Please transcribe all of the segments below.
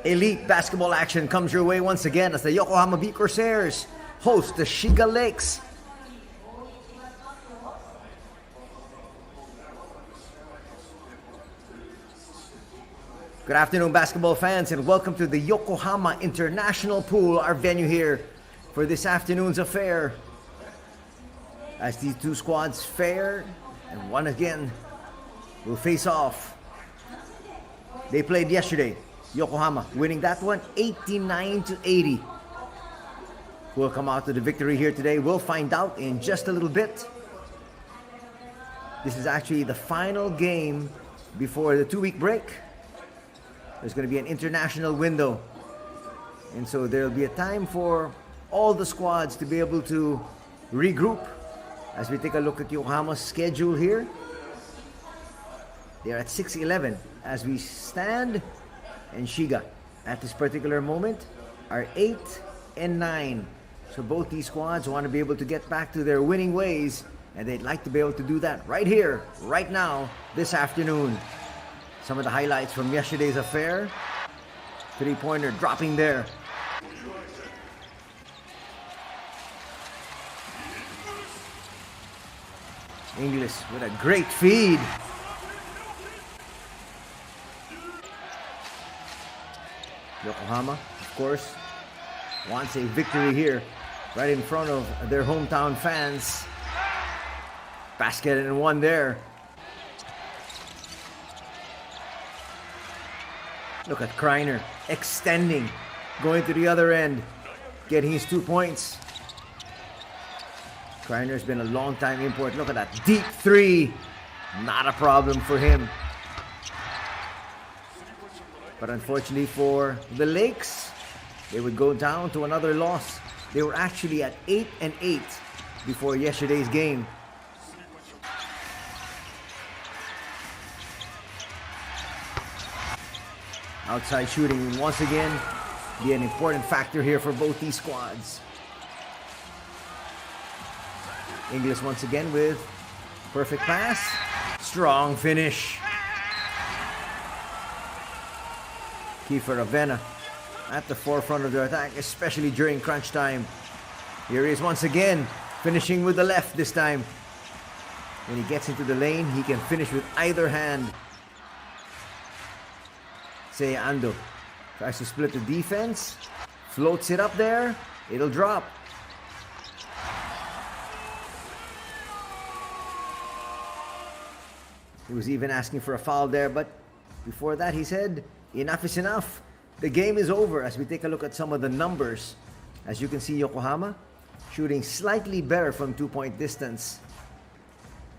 Elite basketball action comes your way once again as the Yokohama B-CORSAIRS host the Shiga Lakes. Good afternoon, basketball fans, and welcome to the Yokohama International Pool, our venue here for this afternoon's affair. As these two squads fare, and one again will face off. They played yesterday. Yokohama winning that one 89-80. Who will come out to the victory here today? We'll find out in just a little bit. This is actually the final game before the 2-week break. There's going to be an international window. And so there'll be a time for all the squads to be able to regroup. As we take a look at Yokohama's schedule here. They're at 6-11 as we stand. And Shiga at this particular moment are 8-9. So both these squads want to be able to get back to their winning ways, and they'd like to be able to do that right here, right now, this afternoon. Some of the highlights from yesterday's affair. Three-pointer dropping there. Inglis with a great feed. Yokohama, of course, wants a victory here right in front of their hometown fans. Basket and one there. Look at Kreiner extending, going to the other end, getting his 2 points. Kreiner's been a long time import. Look at that deep three. Not a problem for him. But unfortunately for the Lakes, they would go down to another loss. They were actually at 8-8 before yesterday's game. Outside shooting once again be an important factor here for both these squads. Inglis once again with perfect pass. Strong finish. Kiefer Avena at the forefront of their attack, especially during crunch time. Here he is once again, finishing with the left this time. When he gets into the lane, he can finish with either hand. Ando tries to split the defense, floats it up there, it'll drop. He was even asking for a foul there, but before that he said, enough is enough. The game is over as we take a look at some of the numbers. As you can see, Yokohama shooting slightly better from 2-point distance.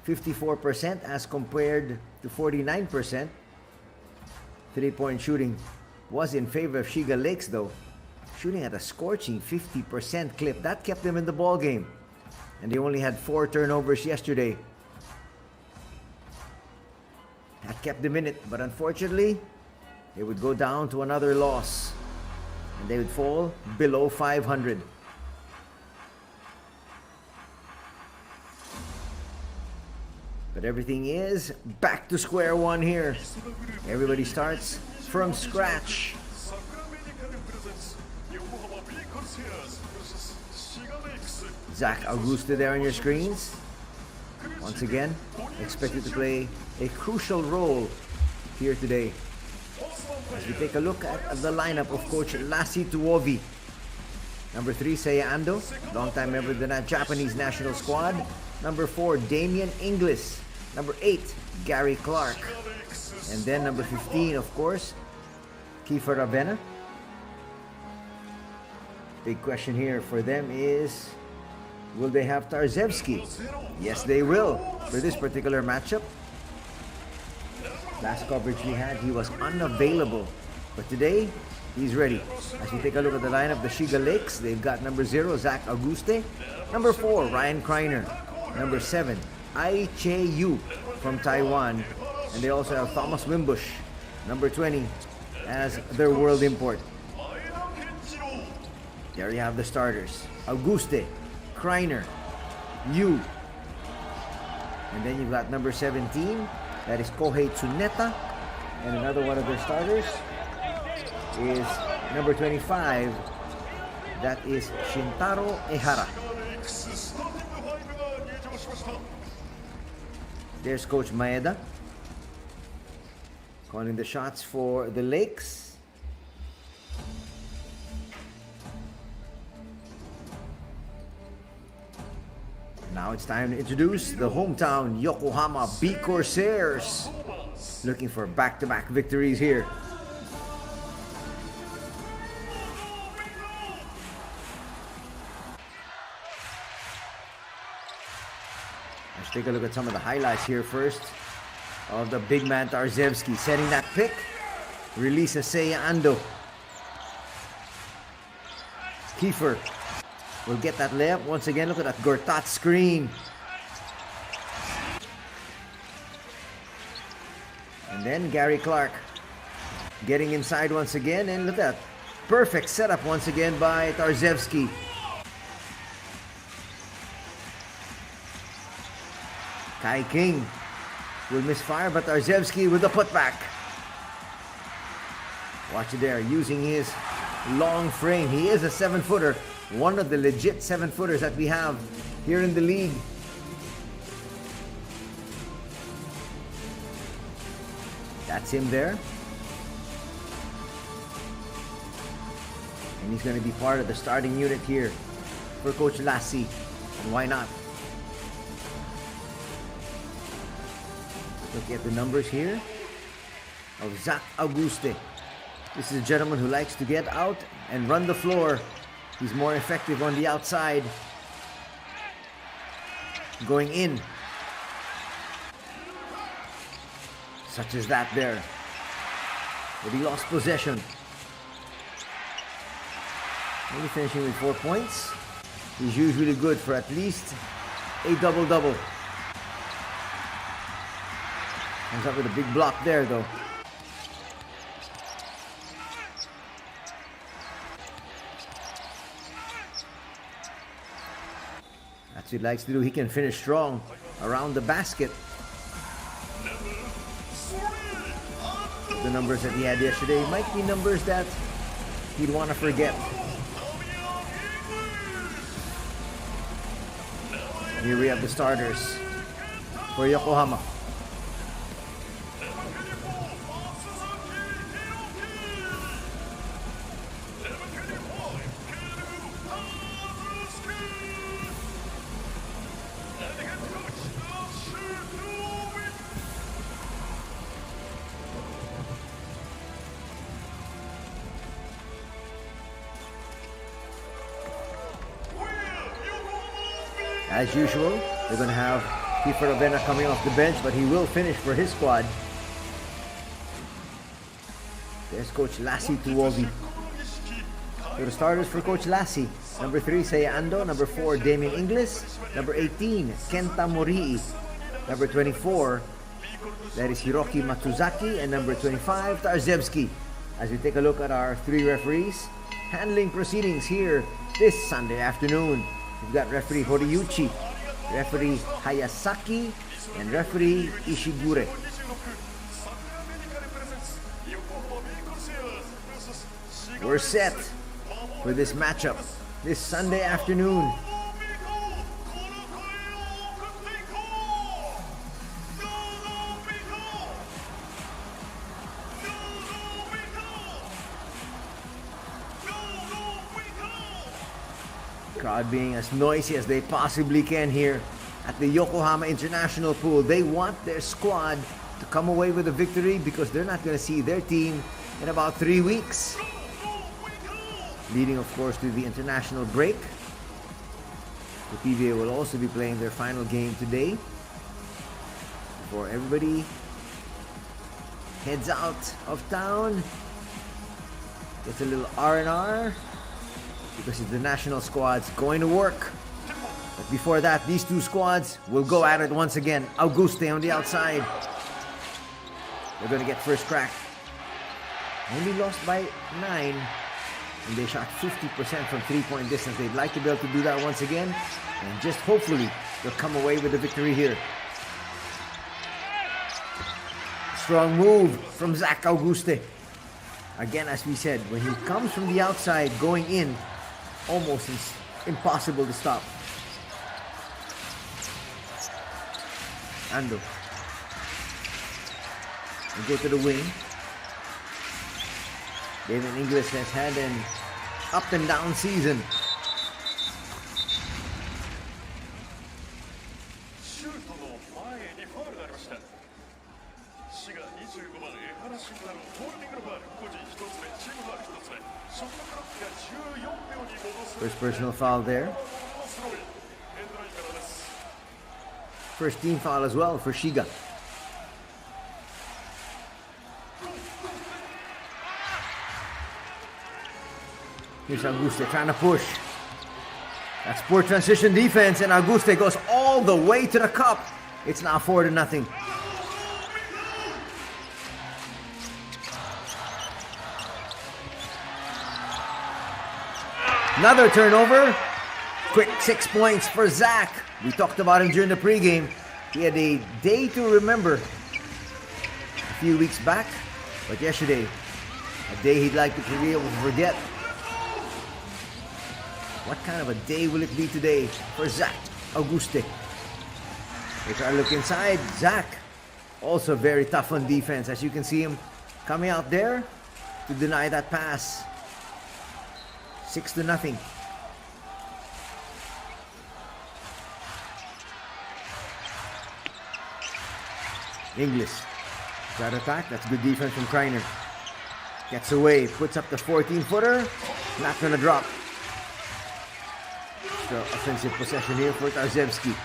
54% as compared to 49%. 3-point shooting was in favor of Shiga Lakes though. Shooting at a scorching 50% clip. That kept them in the ball game. And they only had 4 turnovers yesterday. That kept them in it, but unfortunately, they would go down to another loss and they would fall below 500. But everything is back to square one here. Everybody starts from scratch. Zach Auguste there on your screens. Once again, expected to play a crucial role here today. As we take a look at the lineup of Coach Lassi Tuovi. Number 3, Seiya Ando, longtime member of the Japanese national squad. Number 4, Damian Inglis. Number 8, Gary Clark. And then number 15, of course, Kiefer Avena. Big question here for them is, will they have Tarzewski? Yes, they will for this particular matchup. Last coverage we had, he was unavailable. But today, he's ready. As we take a look at the lineup, the Shiga Lakes, they've got number 0, Zach Auguste. Number 4, Ryan Kreiner. Number 7, Ai Che-yu from Taiwan. And they also have Thomas Wimbush, number 20, as their world import. There you have the starters. Auguste, Kreiner, Yu. And then you've got number 17, that is Kohei Tsuneta. And another one of their starters, is number 25. That is Shintaro Ehara. There's Coach Maeda calling the shots for the Lakes. Now it's time to introduce the hometown Yokohama B-CORSAIRS. Looking for back-to-back victories here. Let's take a look at some of the highlights here first of the big man Tarzevsky setting that pick. Release of Seiya Ando. Kiefer will get that layup once again. Look at that Gortat screen. And then Gary Clark getting inside once again. And look at that perfect setup once again by Tarzevsky. Kai King will misfire, but Tarzevsky with the putback. Watch it there, using his long frame. He is a 7-footer, one of the legit 7-footers that we have here in the league. That's him there. And he's going to be part of the starting unit here for Coach Lassie. And why not? Look at the numbers here of Zach Auguste. This is a gentleman who likes to get out and run the floor. He's more effective on the outside. Going in. Such as that there. But he lost possession. Only finishing with 4 points. He's usually good for at least a double-double. Comes up with a big block there though. That's what he likes to do. He can finish strong around the basket. The numbers that he had yesterday might be numbers that he'd want to forget. Here we have the starters for Yokohama. As usual, they're going to have Kiefer Avena coming off the bench, but he will finish for his squad. There's Coach Lassie Tuovi. So the starters for Coach Lassie: number 3, Seiya Ando; number 4, Damien Inglis; number 18, Kenta Morii; number 24, that is Hiroki Matsuzaki; and number 25, Tarzevsky. As we take a look at our 3 referees handling proceedings here this Sunday afternoon. We've got referee Horiyuchi, referee Hayasaki, and referee Ishigure. We're set for this matchup this Sunday afternoon. Crowd being as noisy as they possibly can here at the Yokohama International Pool. They want their squad to come away with a victory because they're not going to see their team in about 3 weeks. Leading, of course, to the international break. The PBA will also be playing their final game today before everybody heads out of town. Gets a little R&R. Because the national squad's going to work. But before that, these 2 squads will go at it once again. Auguste on the outside. They're going to get first crack. Only lost by 9. And they shot 50% from 3-point distance. They'd like to be able to do that once again. And just hopefully, they'll come away with a victory here. Strong move from Zach Auguste. Again, as we said, when he comes from the outside going in, almost impossible to stop. Ando. We go to the wing. David Inglis has had an up and down season. First personal foul there. First team foul as well for Shiga. Here's Auguste trying to push. That's poor transition defense, and Auguste goes all the way to the cup. It's now 4-0. Another turnover. Quick 6 points for Zach. We talked about him during the pregame. He had a day to remember a few weeks back, but yesterday, a day he'd like to be able to forget. What kind of a day will it be today for Zach Auguste? They try to look inside. Zach, also very tough on defense, as you can see him coming out there to deny that pass. 6-0. Inglis. Try to attack. That's good defense from Kreiner. Gets away. Puts up the 14-footer. Not going to drop. So offensive possession here for Tarzewski.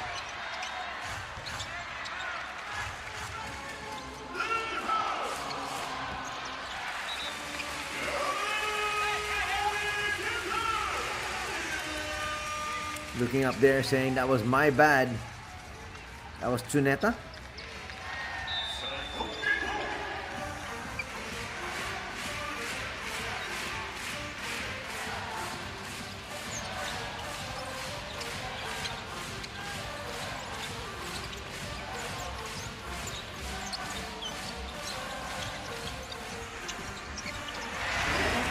Looking up there saying that was my bad. That was Tsuneta.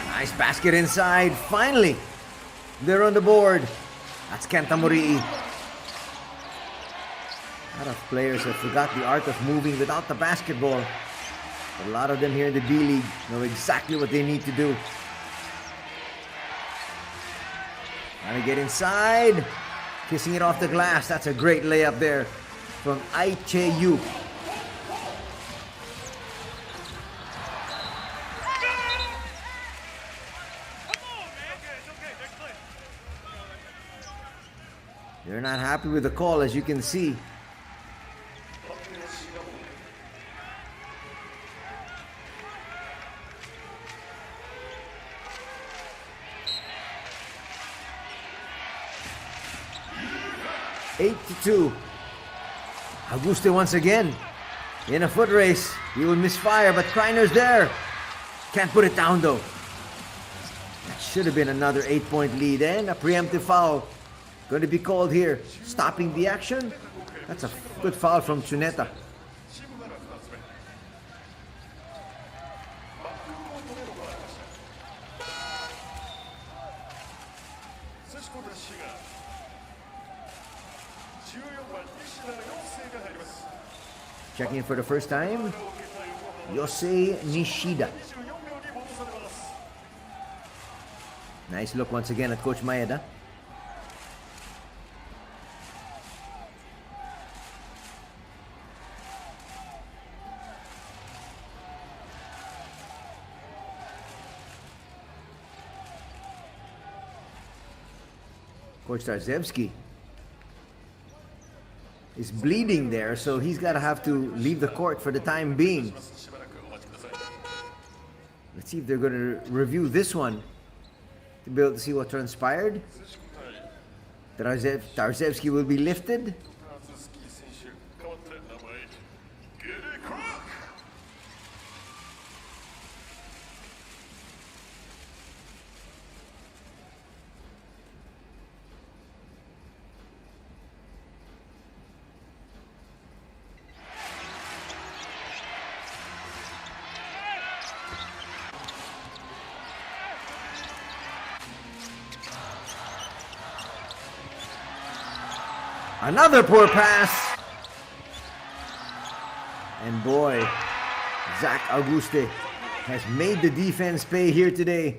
Nice basket inside. Finally, they're on the board. That's Kenta Morii. A lot of players have forgot the art of moving without the basketball. But a lot of them here in the B-League know exactly what they need to do. Trying to get inside. Kissing it off the glass. That's a great layup there from Aiche-Yu. They're not happy with the call, as you can see. Eight to 2. Auguste once again in a foot race. He will misfire, but Kreiner's there. Can't put it down though. That should have been another 8-point lead, and a preemptive foul going to be called here. Stopping the action. That's a good foul from Tsuneta. Checking in for the first time, Yosei Nishida. Nice look once again at Coach Maeda. Coach Tarzewski is bleeding there, so he's got to have to leave the court for the time being. Let's see if they're going to review this one to be able to see what transpired. Tarzewski will be lifted. Another poor pass. And boy, Zach Auguste has made the defense pay here today.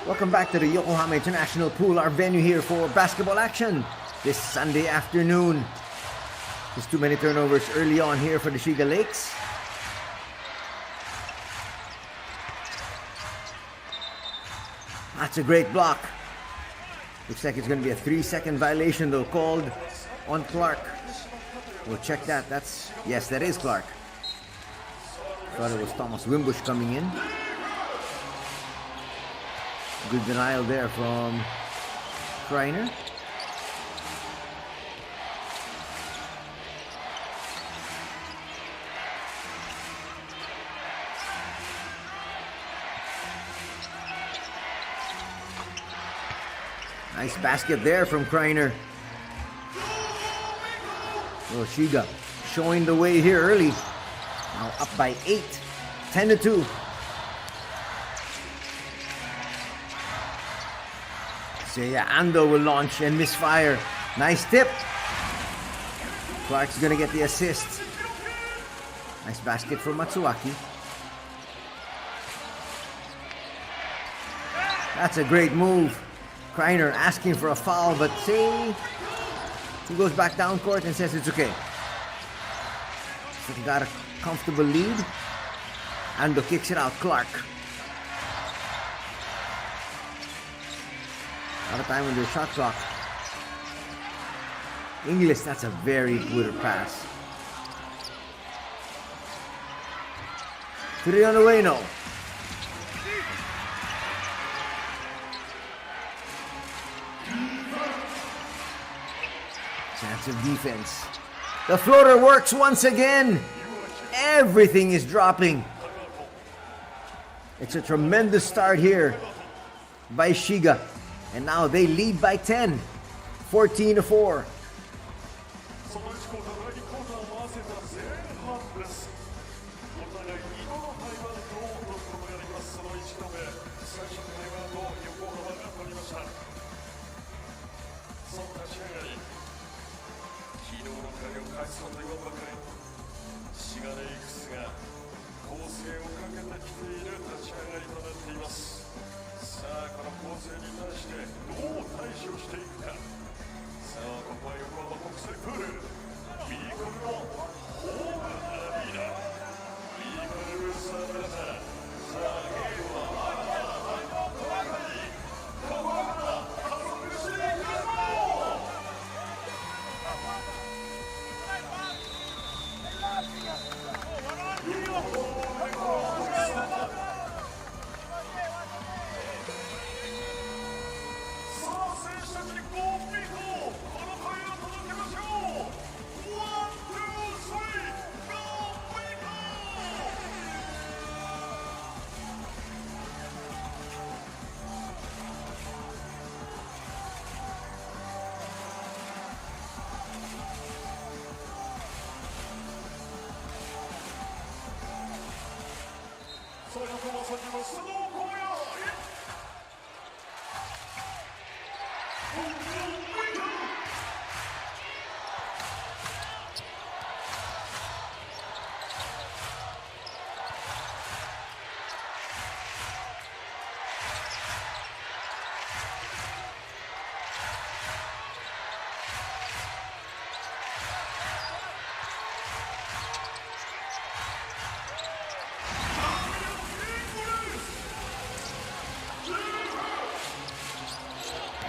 Welcome back to the Yokohama International Pool, our venue here for basketball action this Sunday afternoon. Just too many turnovers early on here for the Shiga Lakes. That's a great block. Looks like it's going to be a 3-second violation though called on Clark. We'll check that. Yes, that is Clark. Thought it was Thomas Wimbush coming in. Good denial there from Kreiner. Nice basket there from Kreiner. Oh, Shiga showing the way here early. Now up by 8, 10-2. Seiya Ando will launch and misfire. Nice tip. Clark's gonna get the assist. Nice basket from Matsuaki. That's a great move. Kreiner asking for a foul, but see, he goes back down court and says it's okay. So he got a comfortable lead. Ando kicks it out. Clark. Out of time on the shot clock. Inglis, that's a very good pass. 3 on the way now. Chance of defense. The floater works once again. Everything is dropping. It's a tremendous start here by Shiga. And now they lead by 10. 14-4.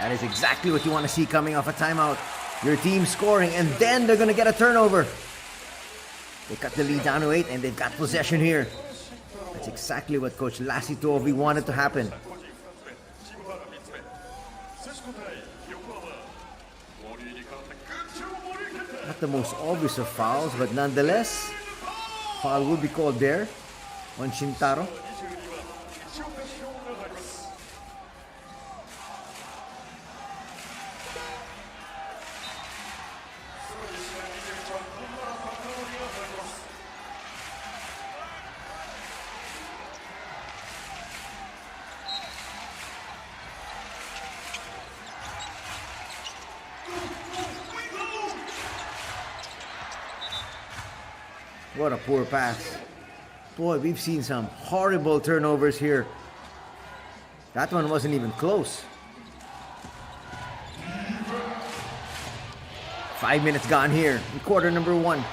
That is exactly what you want to see coming off a timeout. Your team scoring, and then they're going to get a turnover. They cut the lead down to 8, and they've got possession here. That's exactly what Coach Lassie Tovi wanted to happen. Not the most obvious of fouls, but nonetheless, foul will be called there on Shintaro. What a poor pass. Boy, we've seen some horrible turnovers here. That one wasn't even close. 5 minutes gone here in quarter number 1.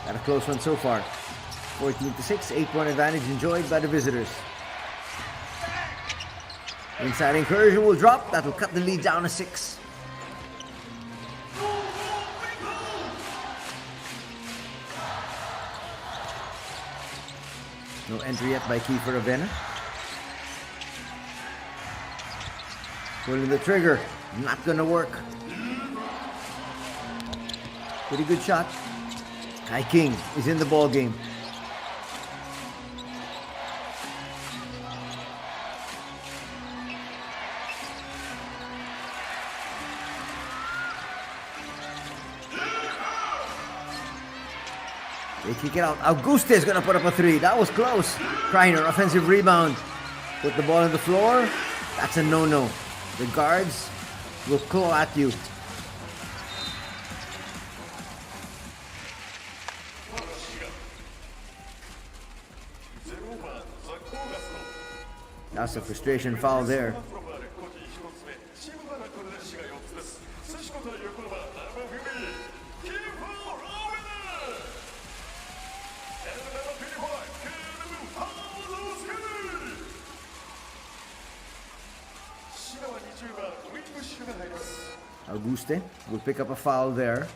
Got a close one so far. 14-6, 8-point advantage enjoyed by the visitors. Inside incursion will drop. That will cut the lead down to 6. No entry yet by Kiefer Avena. Pulling the trigger. Not gonna work. Pretty good shot. Kai King is in the ball game. They kick it out. Auguste is going to put up a 3. That was close. Kreiner, offensive rebound. Put the ball on the floor. That's a no-no. The guards will claw at you. That's a frustration foul there. Auguste will pick up a foul there.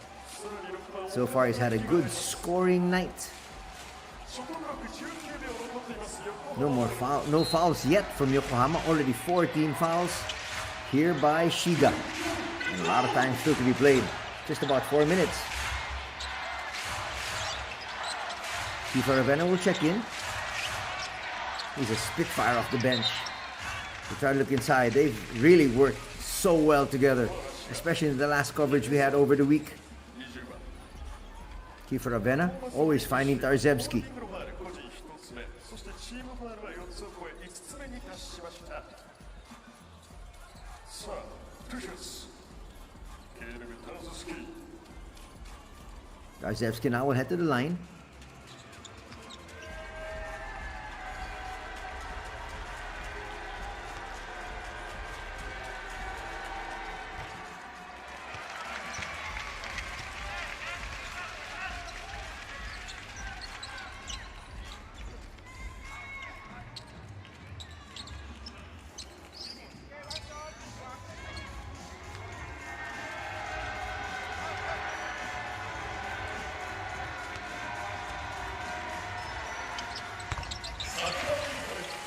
So far he's had a good scoring night. No fouls yet from Yokohama. Already 14 fouls here by Shiga. And a lot of time still to be played. Just about 4 minutes. Kiefer Avena will check in. He's a spitfire off the bench. We try to look inside. They've really worked so well together, especially in the last coverage we had over the week. Kiefer Avena always finding Tarzebski. Tarzebski now will head to the line.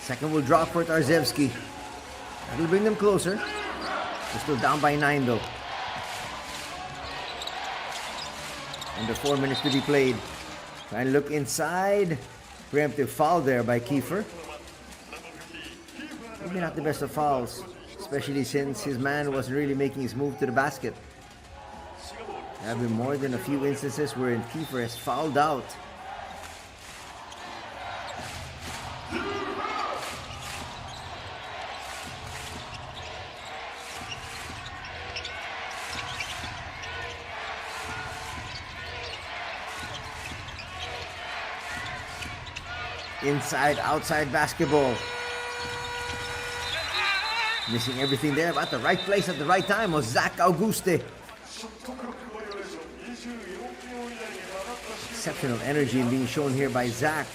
Second will drop for Tarzebski. That'll bring them closer. They're still down by 9 though. Under 4 minutes to be played. Trying to look inside. Preemptive foul there by Kiefer. Maybe not the best of fouls, especially since his man wasn't really making his move to the basket. There have been more than a few instances wherein Kiefer has fouled out. Inside, outside basketball. Missing everything there, but at the right place at the right time was Zach Auguste. Exceptional energy being shown here by Zach.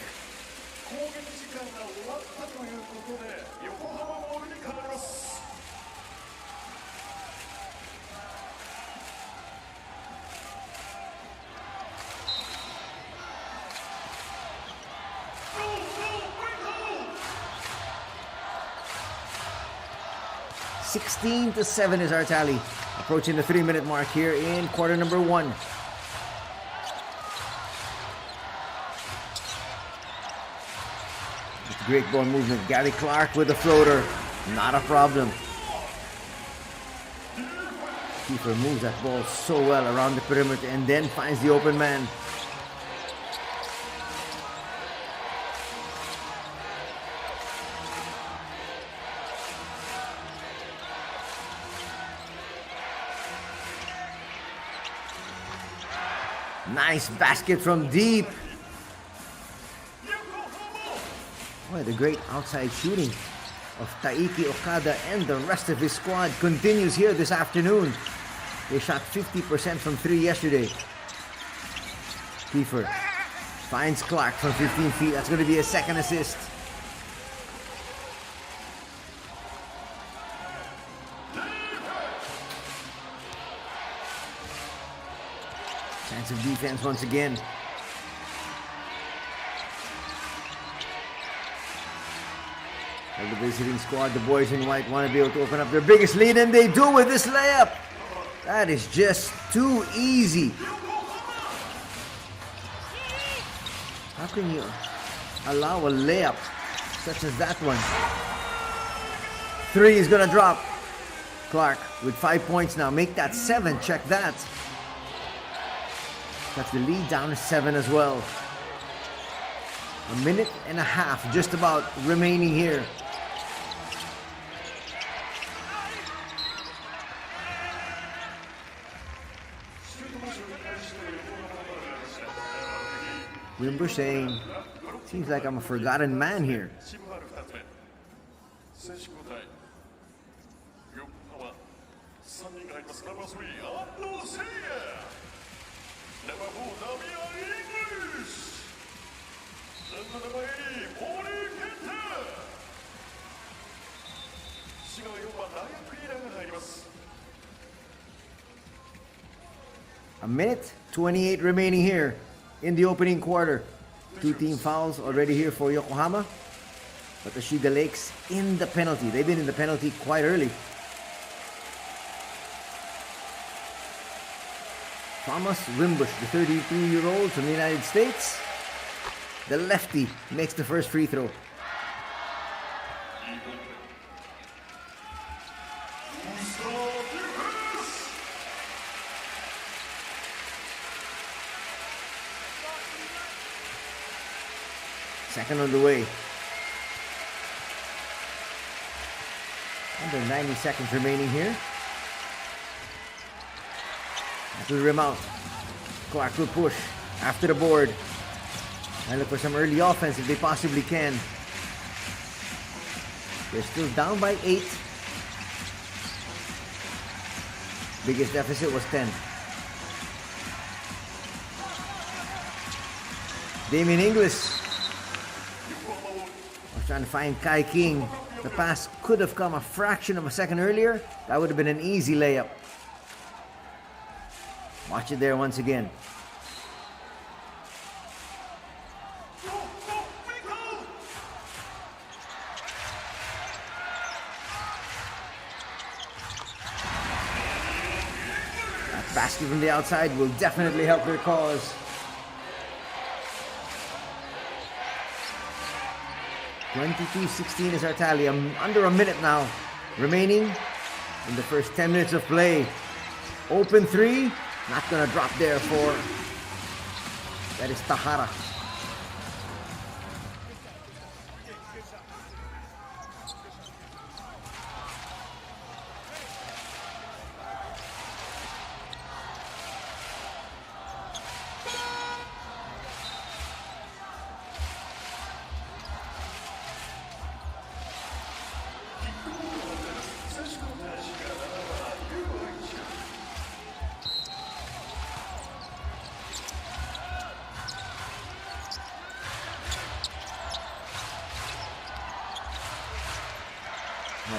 16-7 is our tally. Approaching the 3-minute mark here in quarter number 1. With great ball movement. Gary Clark with the floater. Not a problem. Keeper moves that ball so well around the perimeter and then finds the open man. Nice basket from deep. Boy, the great outside shooting of Taiki Okada and the rest of his squad continues here this afternoon. They shot 50% from 3 yesterday. Kiefer finds Clark from 15 feet. That's going to be a second assist. Chance of defense once again. Well, the visiting squad, the boys in white, want to be able to open up their biggest lead, and they do with this layup. That is just too easy. How can you allow a layup such as that one? 3 is going to drop. Clark with 5 points now. Make that 7. Check that. That's the lead down to 7 as well. A minute and a half just about remaining here. Wimber saying, seems like I'm a forgotten man here. A minute 28 remaining here in the opening quarter. 2 team fouls already here for Yokohama, but the Shiga Lakes in the penalty. They've been in the penalty quite early. Thomas Wimbush, the 33-year-old from the United States, the lefty, makes the first free throw. Second on the way. Under 90 seconds remaining here. To the rim out. Clark will push after the board. And look for some early offense if they possibly can. They're still down by 8. Biggest deficit was 10. Damian Inglis was trying to find Kai King. The pass could have come a fraction of a second earlier. That would have been an easy layup. Watch it there once again. That basket from the outside will definitely help their cause. (22-16) is our tally. Under a minute now remaining in the first 10 minutes of play. Open 3. Not gonna drop there for, that is Tahara.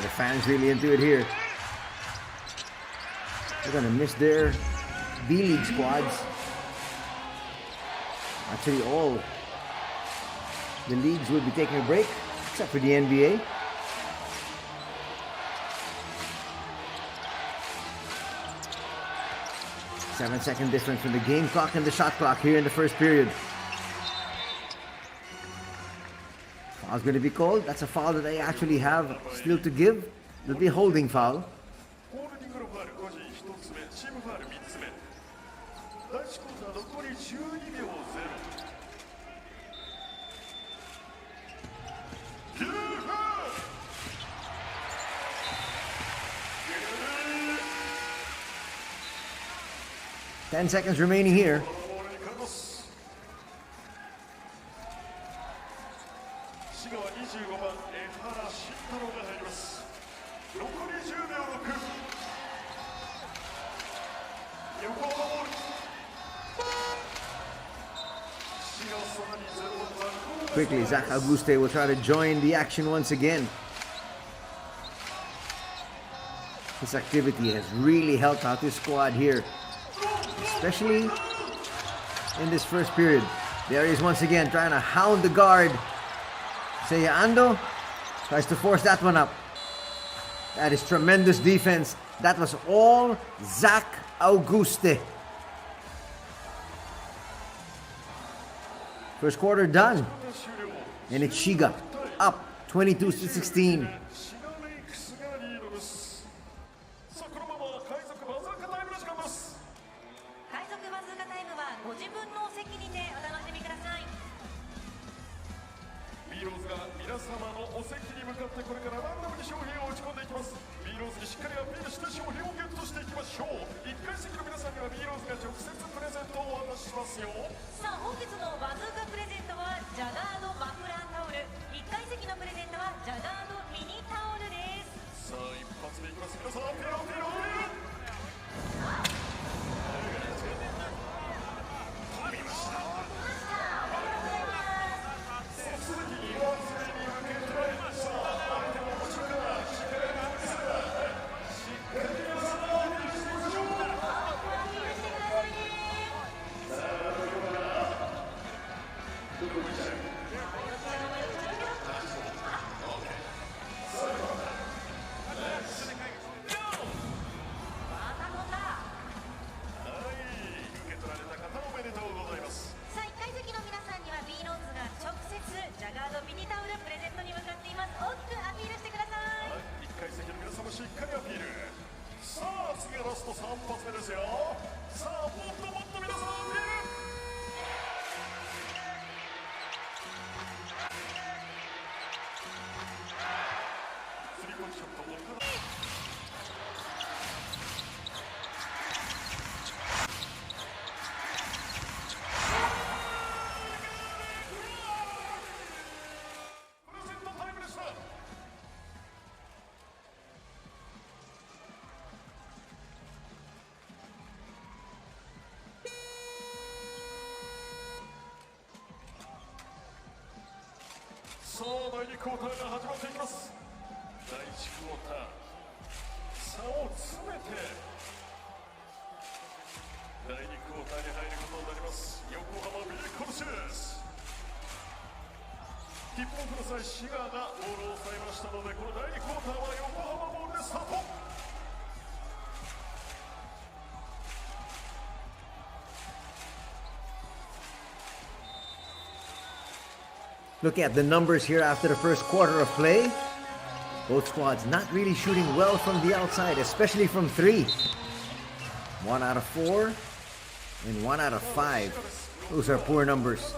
The fans really into it here. They're gonna miss their B-League squads. Actually, all the leagues will be taking a break, except for the NBA. 7-second difference from the game clock and the shot clock here in the first period. Foul's going to be called. That's a foul that they actually have still to give. It'll be a holding foul. Ten seconds remaining here. Quickly, Zach Auguste will try to join the action once again. This activity has really helped out this squad here, especially in this first period. There he is once again trying to hound the guard. Seiya Ando tries to force that one up. That is tremendous defense. That was all Zach Auguste. First quarter done. And it's Shiga up 22-16. Shiga がボールを抑えましたので、この第2クォーターは横浜ボールでスタート。Looking at the numbers here after the first quarter of play, both squads not really shooting well from the outside, especially from three. 1 out of 4 and 1 out of 5. Those are poor numbers,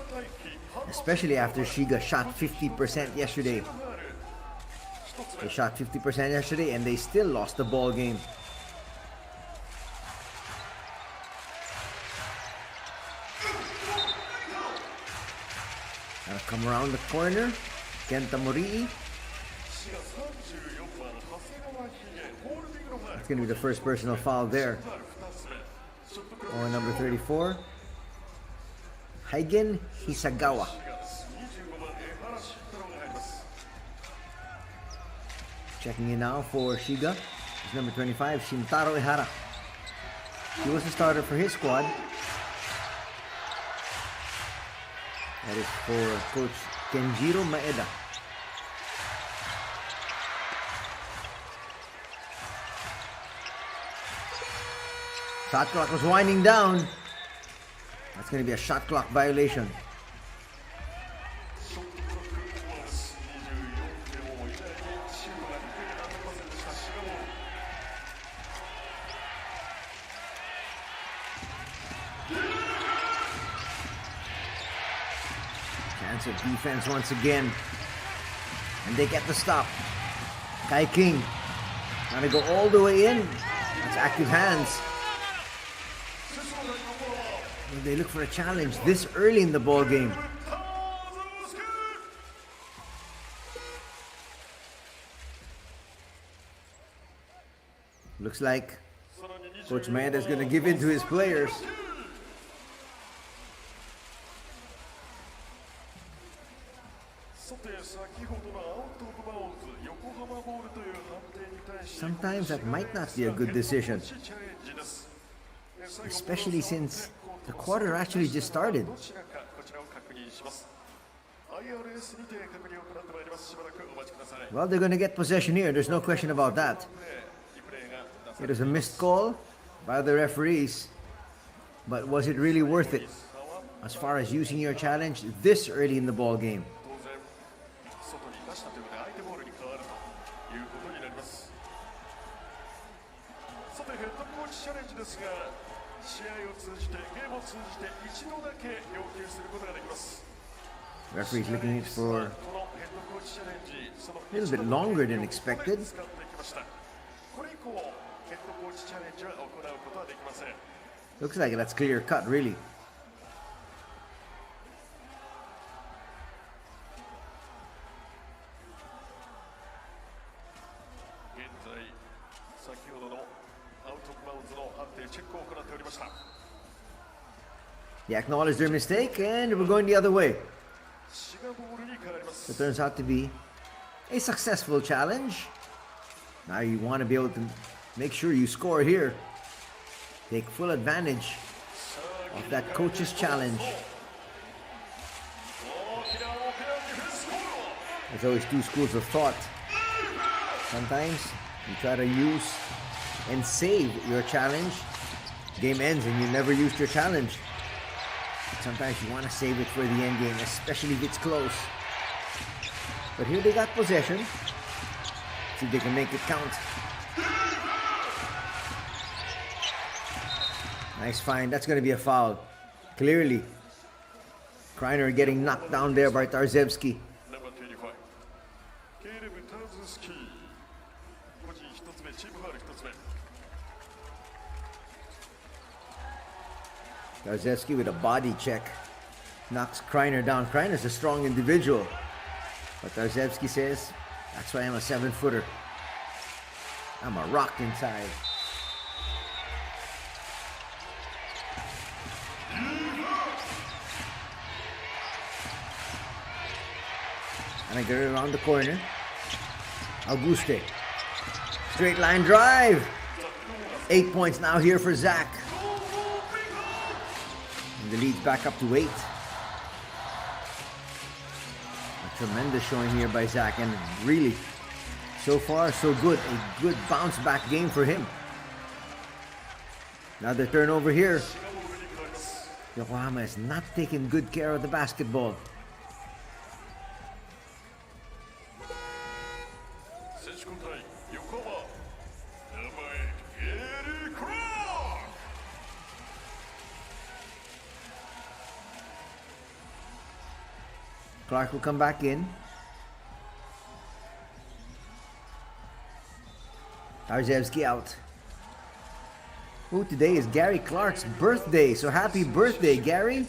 especially after Shiga shot 50% yesterday. They shot 50% yesterday and they still lost the ball game. Now come around the corner, Kenta Morii. That's going to be the first personal foul there. On number 34, Heigen Hisagawa. Checking in now for Shiga is number 25, Shintaro Ihara. He was the starter for his squad. That is for Coach Kenjiro Maeda. Shot clock was winding down. That's going to be a shot clock violation. Chance of defense once again. And they get the stop. Kai King trying to go all the way in. That's active hands. They look for a challenge this early in the ball game. Looks like Coach Maeda is going to give in to his players. Sometimes that might not be a good decision, especially since the quarter actually just started. Well, they're going to get possession here. There's no question about that. It was a missed call by the referees, but was it really worth it as far as using your challenge this early in the ball game? Referee's looking for a little bit longer than expected. Looks like that's clear cut, really. They acknowledge their mistake and we're going the other way. It turns out to be a successful challenge. Now you want to be able to make sure you score here. Take full advantage of that coach's challenge. There's always two schools of thought. Sometimes you try to use and save your challenge. Game ends and you never used your challenge. Sometimes you want to save it for the end game, especially if it's close. But here they got possession. See if they can make it count. Nice find. That's going to be a foul. Clearly. Kreiner getting knocked down there by Tarzewski. Tarzewski with a body check knocks Kreiner down. Kreiner's a strong individual, but Tarzewski says, that's why I'm a 7-footer. I'm a rock inside. And I get it around the corner. Auguste. Straight line drive. 8 points now here for Zach. And the lead's back up to 8. A tremendous showing here by Zach, and really, so far so good. A good bounce back game for him. Another turnover here. Yokohama has not taken good care of the basketball. Clark will come back in. Tarzewski out. Oh, today is Gary Clark's birthday, so happy birthday, Gary.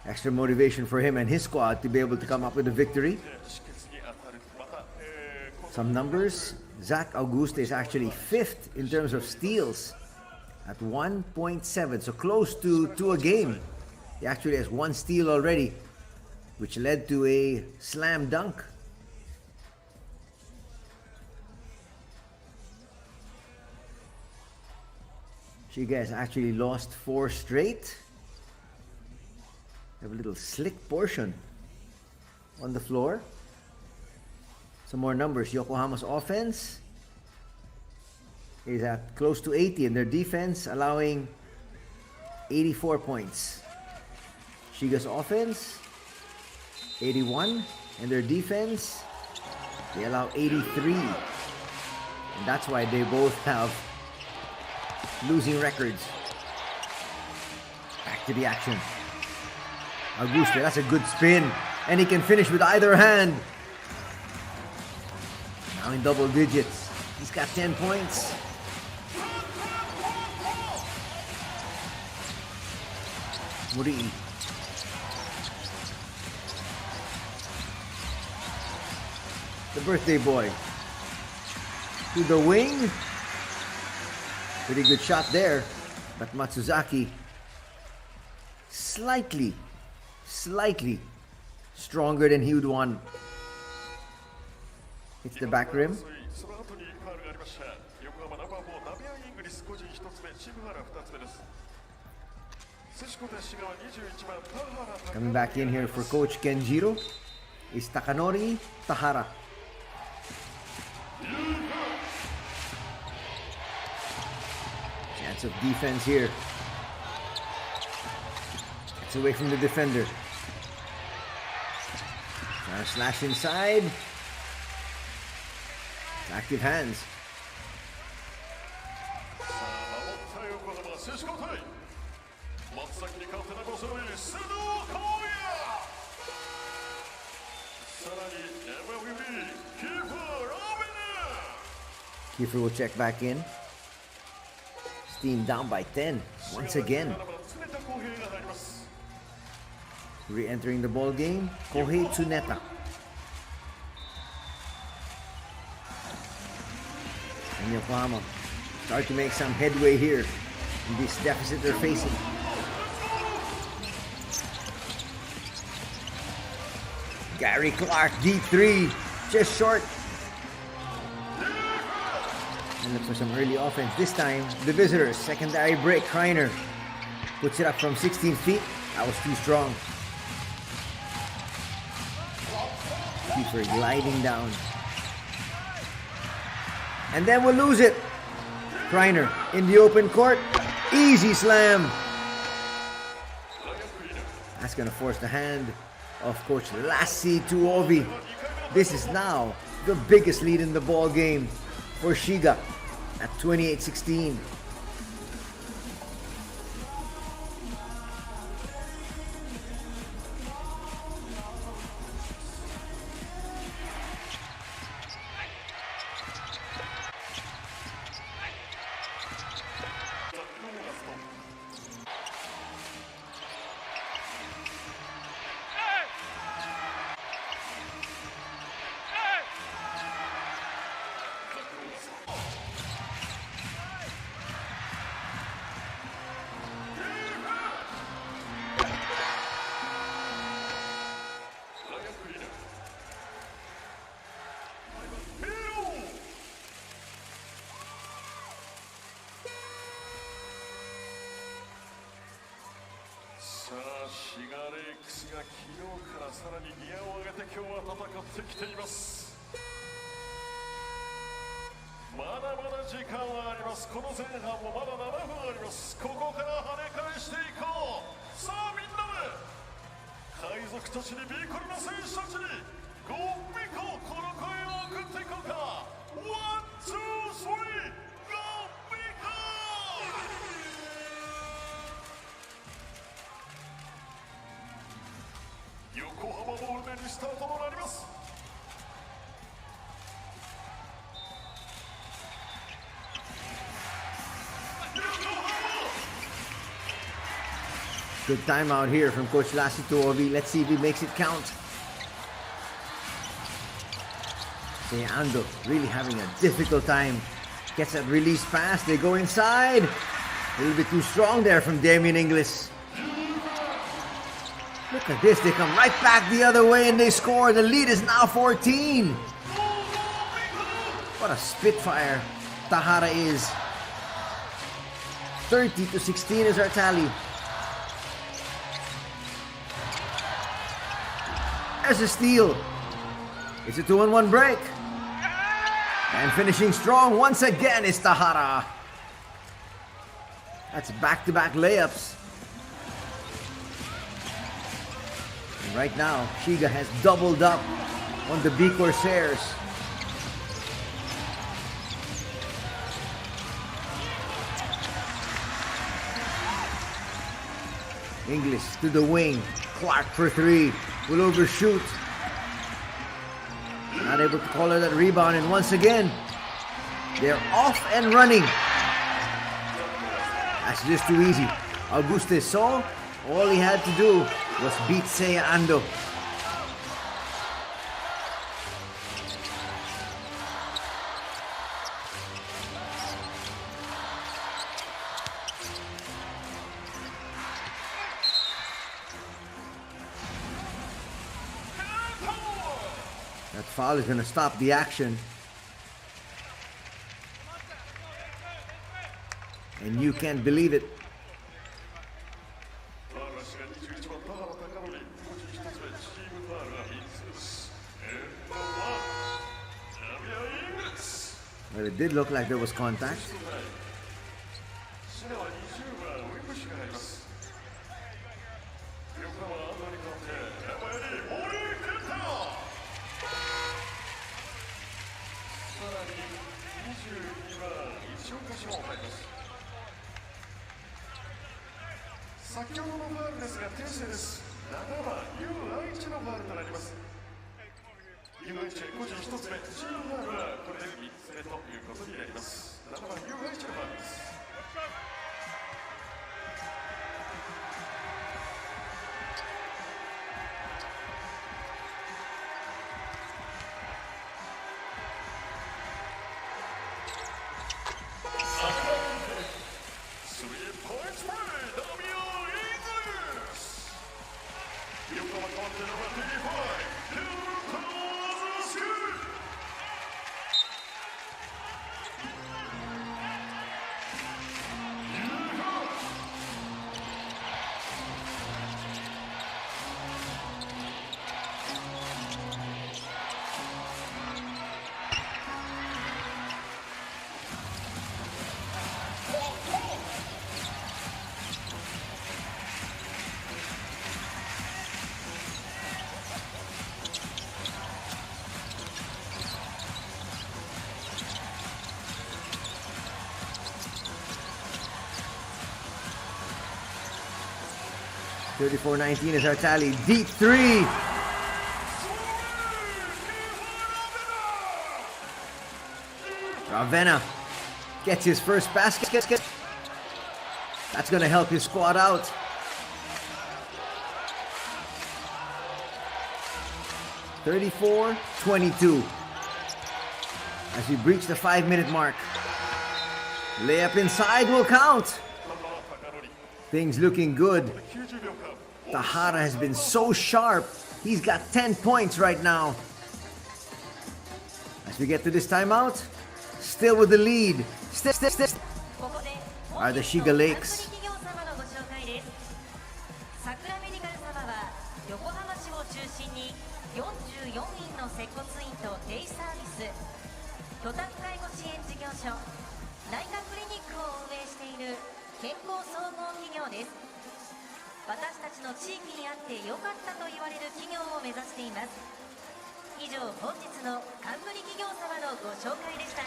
Extra motivation for him and his squad to be able to come up with a victory. Some numbers. Zach Auguste is actually 5th in terms of steals at 1.7, so close to a game. He actually has 1 steal already, which led to a slam dunk. Shiga has actually lost 4 straight. Have a little slick portion on the floor. Some more numbers. Yokohama's offense is at close to 80, and their defense allowing 84 points. Shiga's offense 81, and their defense, they allow 83. And that's why they both have losing records. Back to the action. Auguste, that's a good spin. And he can finish with either hand. Now in double digits. He's got 10 points. Murii. The birthday boy. To the wing. Pretty good shot there. But Matsuzaki slightly stronger than he would want. Hits the back rim. Coming back in here for Coach Kenjiro is Takanori Tahara. Chance of defense here. It's away from the defender. Now slash inside. Active hands. Kiefer will check back in. Steam down by 10 once again. Re-entering the ball game, Kohei Tsuneta. And Yokohama start to make some headway here in this deficit they're facing. Gary Clark, deep three, just short. And look for some early offense. This time, the visitors, secondary break. Kreiner puts it up from 16 feet. That was too strong. Kiefer gliding down. And then we'll lose it. Kreiner in the open court. Easy slam. That's going to force the hand of Coach Lassie Tuovi. This is now the biggest lead in the ball game for Shiga at 28-16. Good timeout here from Coach Lassie Tuovi. Let's see if he makes it count. Ando really having a difficult time. Gets that release pass. They go inside. A little bit too strong there from Damian Inglis. Look at this. They come right back the other way and they score. The lead is now 14. What a spitfire Tahara is. 30-16 is our tally. There's a steal. It's a 2-on-1 break. And finishing strong once again is Tahara. That's back-to-back layups. And right now, Shiga has doubled up on the B-CORSAIRS. English to the wing. Clark for three. Will overshoot. Not able to collar that rebound, and once again, they're off and running. That's just too easy. Auguste saw all he had to do was beat Seiya Ando. That foul is going to stop the action. And you can't believe it. Well, it did look like there was contact. $34-19 is our tally. Deep three. Ravenna gets his first basket. That's going to help his squad out. $34-22 as we breach the 5-minute mark. Layup inside will count. Things looking good. Tahara has been so sharp. He's got 10 points right now. As we get to this timeout, still with the lead. Are the Shiga Lakes. 私たちの地域にあって良かったと言われる企業を目指しています。以上、本日の冠企業様のご紹介でした。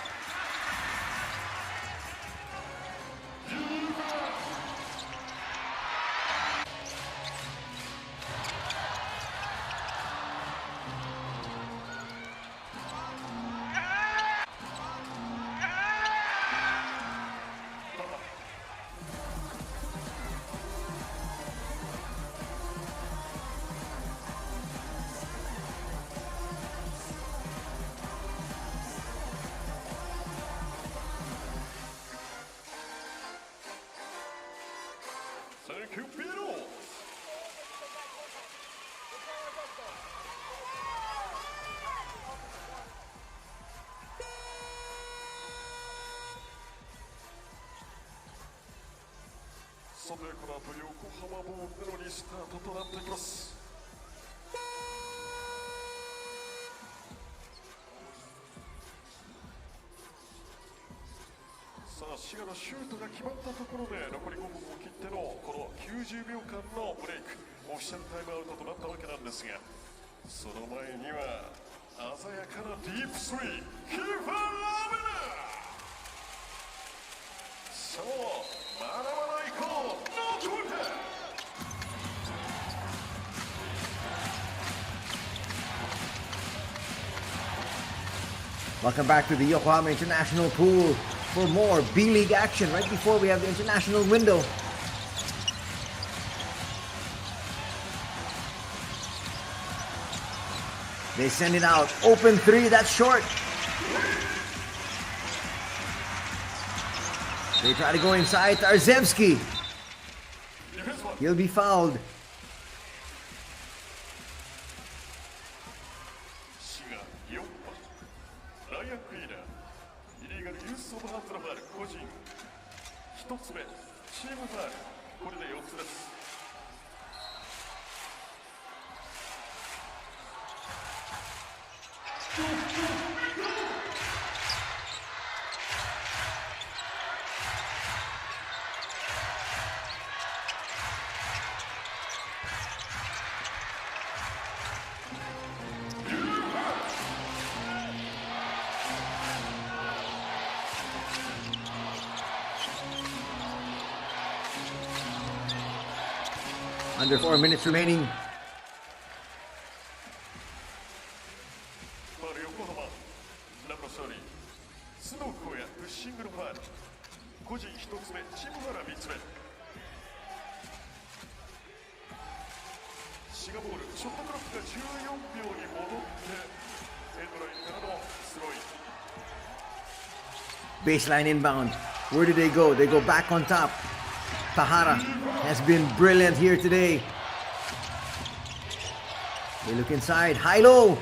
さて、この後横浜ボールでのリスタートとなっていきます。滋賀のシュートが決まったところで残り5分を切ってのこの90秒間のブレイク、オフィシャルタイムアウトとなったわけなんですが、その前には鮮やかなディープスリー、キーパーラベナ。そう、まだまだ行こう、ノーコンタクト。Welcome back to the Yokohama International Pool for more B-League action right before we have the international window. They send it out. Open three, that's short. They try to go inside. Tarzevsky. He'll be fouled. Under 4 minutes remaining. Baseline inbound. Where do they go? They go back on top. Tahara has been brilliant here today. They look inside. High-low.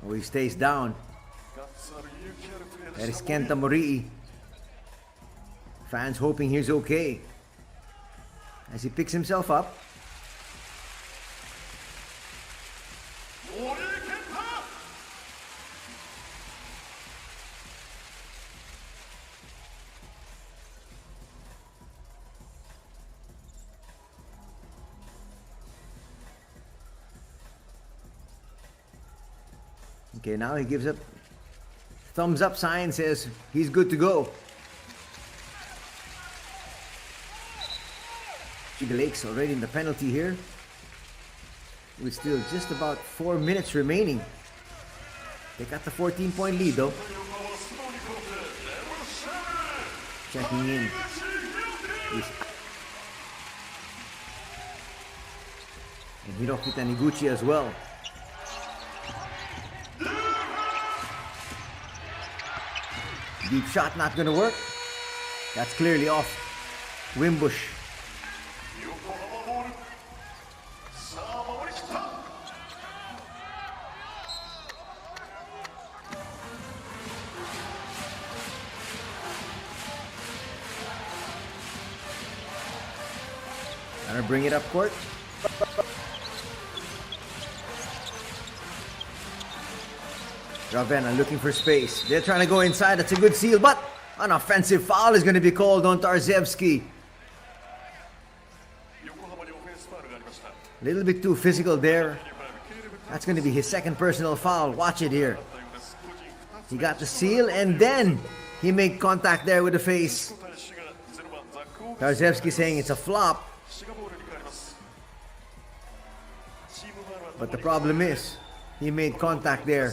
Oh, he stays down. That is Kenta Morii. Fans hoping he's okay. As he picks himself up. Okay, now he gives up thumbs up sign, says he's good to go. Shiga Lakes already in the penalty here, with still just about 4 minutes remaining. They got the 14-point lead though. Checking in is and Hiroki Taniguchi as well. Deep shot not gonna work. That's clearly off Wimbush. Gonna bring it up court. Ravenna looking for space. They're trying to go inside. That's a good seal, but an offensive foul is going to be called on Tarzevsky. A little bit too physical there. That's going to be his second personal foul. Watch it here. He got the seal and then he made contact there with the face. Tarzevsky saying it's a flop. But the problem is, he made contact there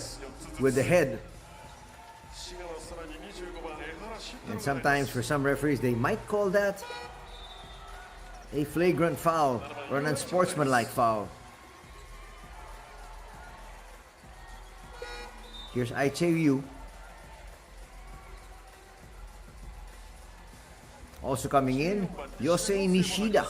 with the head. And sometimes for some referees, they might call that a flagrant foul or an unsportsmanlike foul. Here's Aicheyu. Also coming in, Yosei Nishida.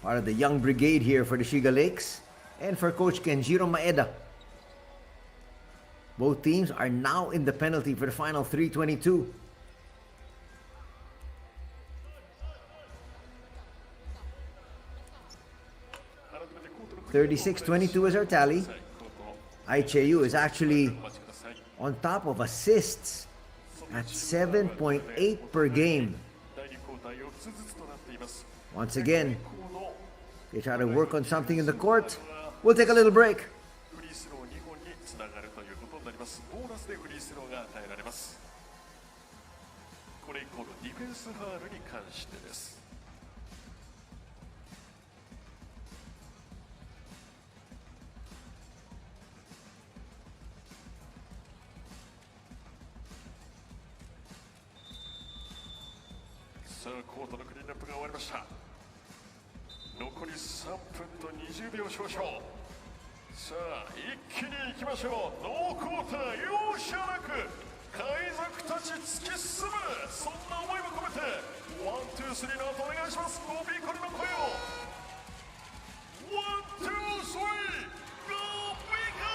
Part of the young brigade here for the Shiga Lakes and for Coach Kenjiro Maeda. Both teams are now in the penalty for the final 3:22. 36-22 is our tally. コート ICHEU is actually お待ちください on top of assists at 7.8 per game. 第2クォーター4つずつとなっています Once again, この they try to work on something in the court. We'll take a little break. フリースロー2本につながるということになりますボーナスでフリースローが与えられますこれ以降のディフェンスファウルに関してですさあコートのクリーンアップが終わりました残り3分と20秒少々さあ一気に行きましょうノークォーター容赦なく海賊たち突き進むそんな思いも込めてワン、ツー、スリーの後お願いしますゴービーコリの声をワン、ツー、スリーゴービーコ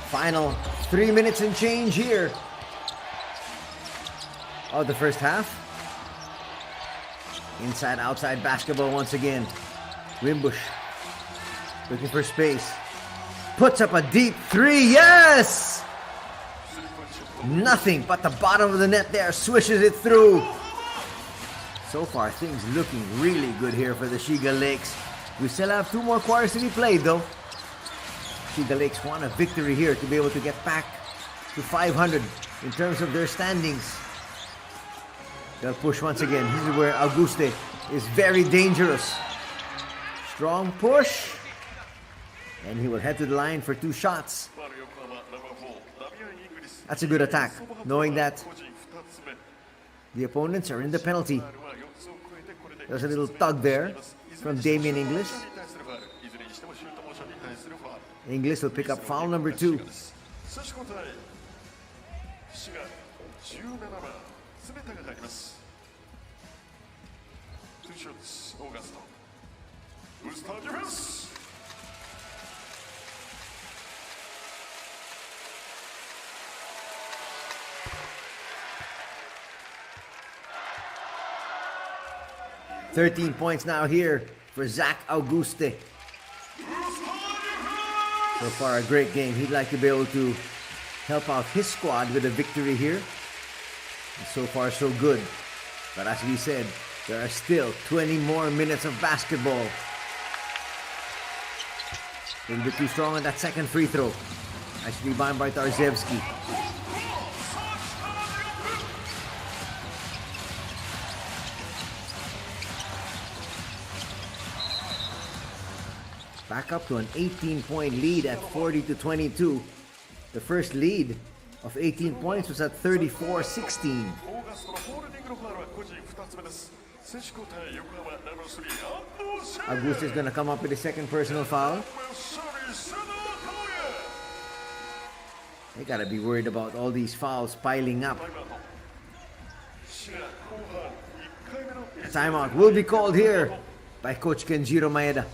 Final 3 minutes and change here of the first half. Inside, outside basketball once again. Wimbush looking for space. Puts up a deep three. Yes! Nothing but the bottom of the net there. Swishes it through. So far, things looking really good here for the Shiga Lakes. We still have 2 more quarters to be played though. Shiga Lakes want a victory here to be able to get back to 500 in terms of their standings. They'll push once again. This is where Auguste is very dangerous. Strong push. And he will head to the line for 2 shots. That's a good attack, knowing that the opponents are in the penalty. There's a little tug there from Damian English. English will pick up foul number 2. 差し交代志賀17番常田が入ります2ショッツオーガストブースターディフェンス13 points now here for Zach Auguste. So far, a great game. He'd like to be able to help out his squad with a victory here. And so far, so good. But as we said, there are still 20 more minutes of basketball. A little bit too strong on that second free throw. Actually, rebound by Tarzewski. Back up to an 18-point lead at 40-22. The first lead of 18 points was at 34-16. Auguste is going to come up with a second personal foul. They got to be worried about all these fouls piling up. A timeout will be called here by Coach Kenjiro Maeda.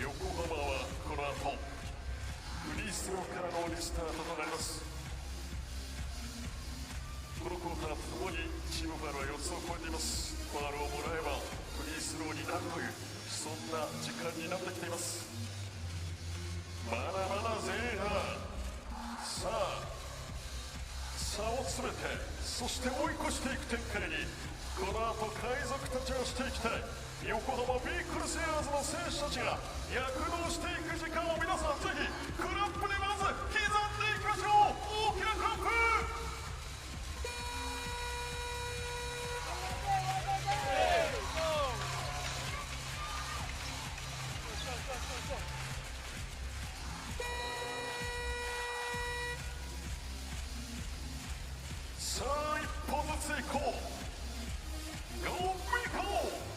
Yokohama はこの後フリースローからのリスタートとなりますこのクォーターともにチームファウルは4つを超えていますファウルをもらえばフリースローになるというそんな時間になってきていますまだまだ前半さあ差を詰めてそして追い越していく展開にこの後海賊たちはしていきたい横浜B-CORSAIRSの選手たちが躍動していく時間を皆さんぜひクラップでまず刻んでいきましょう大きなクラップさあ一歩ずつ行こう Go B-CORSAIRS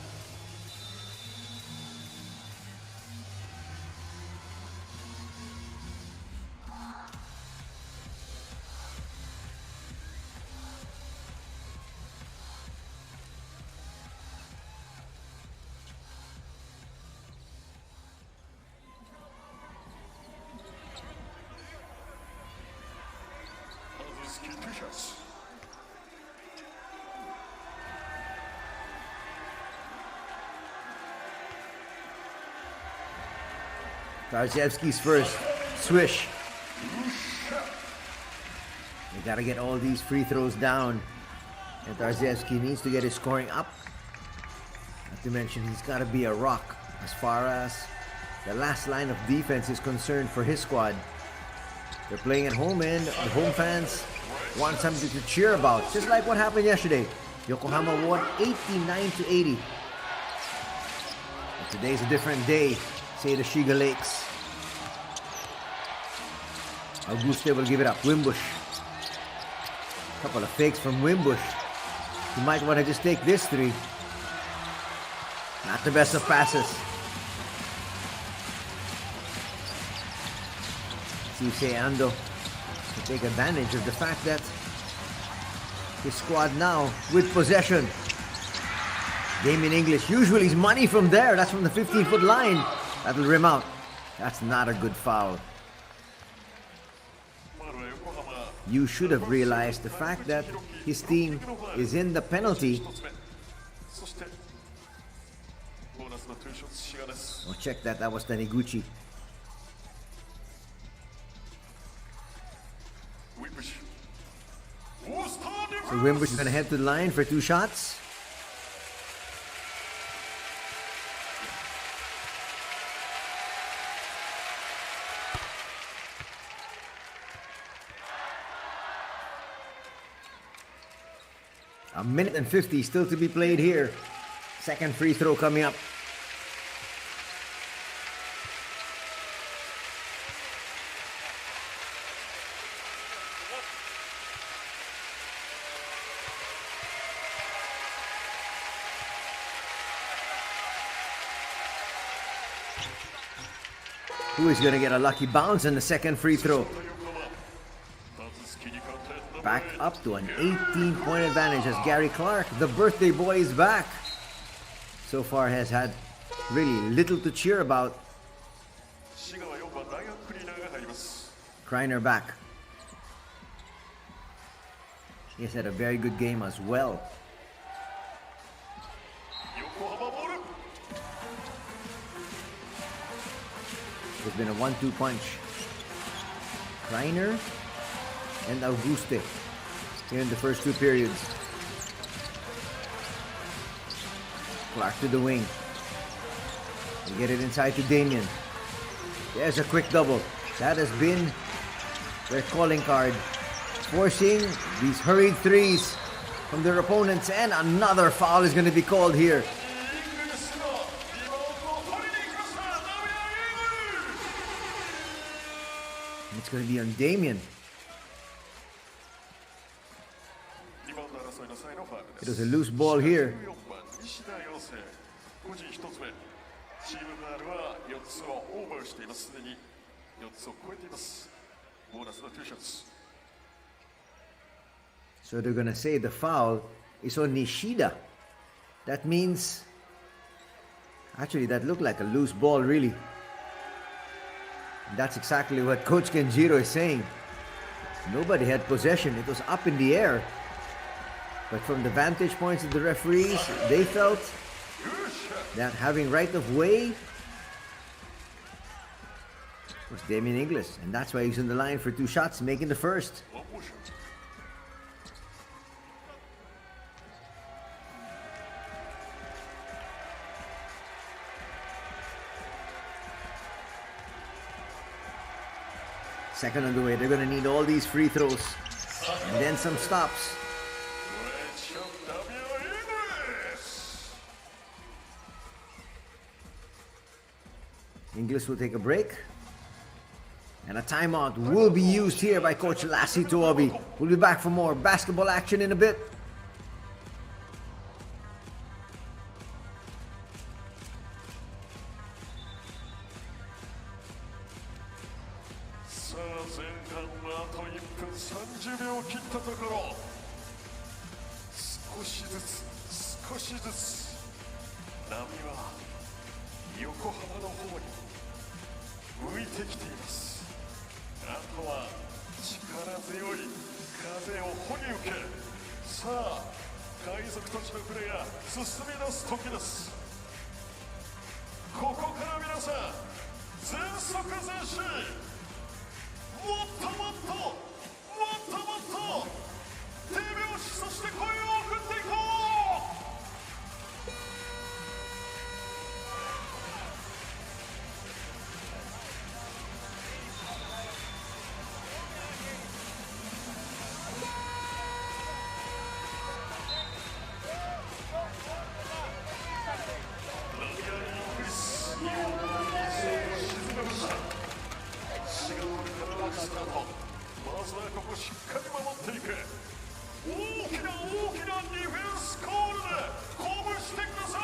Tarziewski's first swish. They gotta get all these free throws down. And Tarziewski needs to get his scoring up. Not to mention, he's gotta be a rock as far as the last line of defense is concerned for his squad. They're playing at home and the home fans want something to cheer about. Just like what happened yesterday. Yokohama won 89-80. But today's a different day, say the Shiga Lakes. Auguste will give it up. Wimbush. Couple of fakes from Wimbush. You might want to just take this three. Not the best of passes. See Ando to take advantage of the fact that his squad now with possession. Damien English, usually his money from there. That's from the 15-foot line. That'll rim out. That's not a good foul. You should have realized the fact that his team is in the penalty. Oh, check that. That was Taniguchi. So Wimbush is going to head to the line for 2 shots. A minute and 50 still to be played here. Second free throw coming up. Who is going to get a lucky bounce on the second free throw? Back up to an 18-point advantage as Gary Clark, the birthday boy, is back. So far has had really little to cheer about. Kreiner back. He has had a very good game as well. It's been a 1-2 punch. Kreiner and Auguste here in the first 2 periods. Clark to the wing. They get it inside to Damien. There's a quick double. That has been their calling card. Forcing these hurried threes from their opponents, and another foul is going to be called here. It's going to be on Damien. It was a loose ball here. So they're going to say the foul is on Nishida. That means, actually that looked like a loose ball really. That's exactly what Coach Kenjiro is saying. Nobody had possession. It was up in the air. But from the vantage points of the referees, they felt that having right of way was Damien English. And that's why he's in the line for 2 shots, making the first. Second on the way. They're going to need all these free throws and then some stops. English will take a break. And a timeout will be used here by Coach Lassie Tuobi. We'll be back for more basketball action in a bit. 全速前進、もっともっともっともっと手拍子、そして声を送っていこう。まずはここしっかり守っていく。大きな大きなディフェンスコールで鼓舞してください。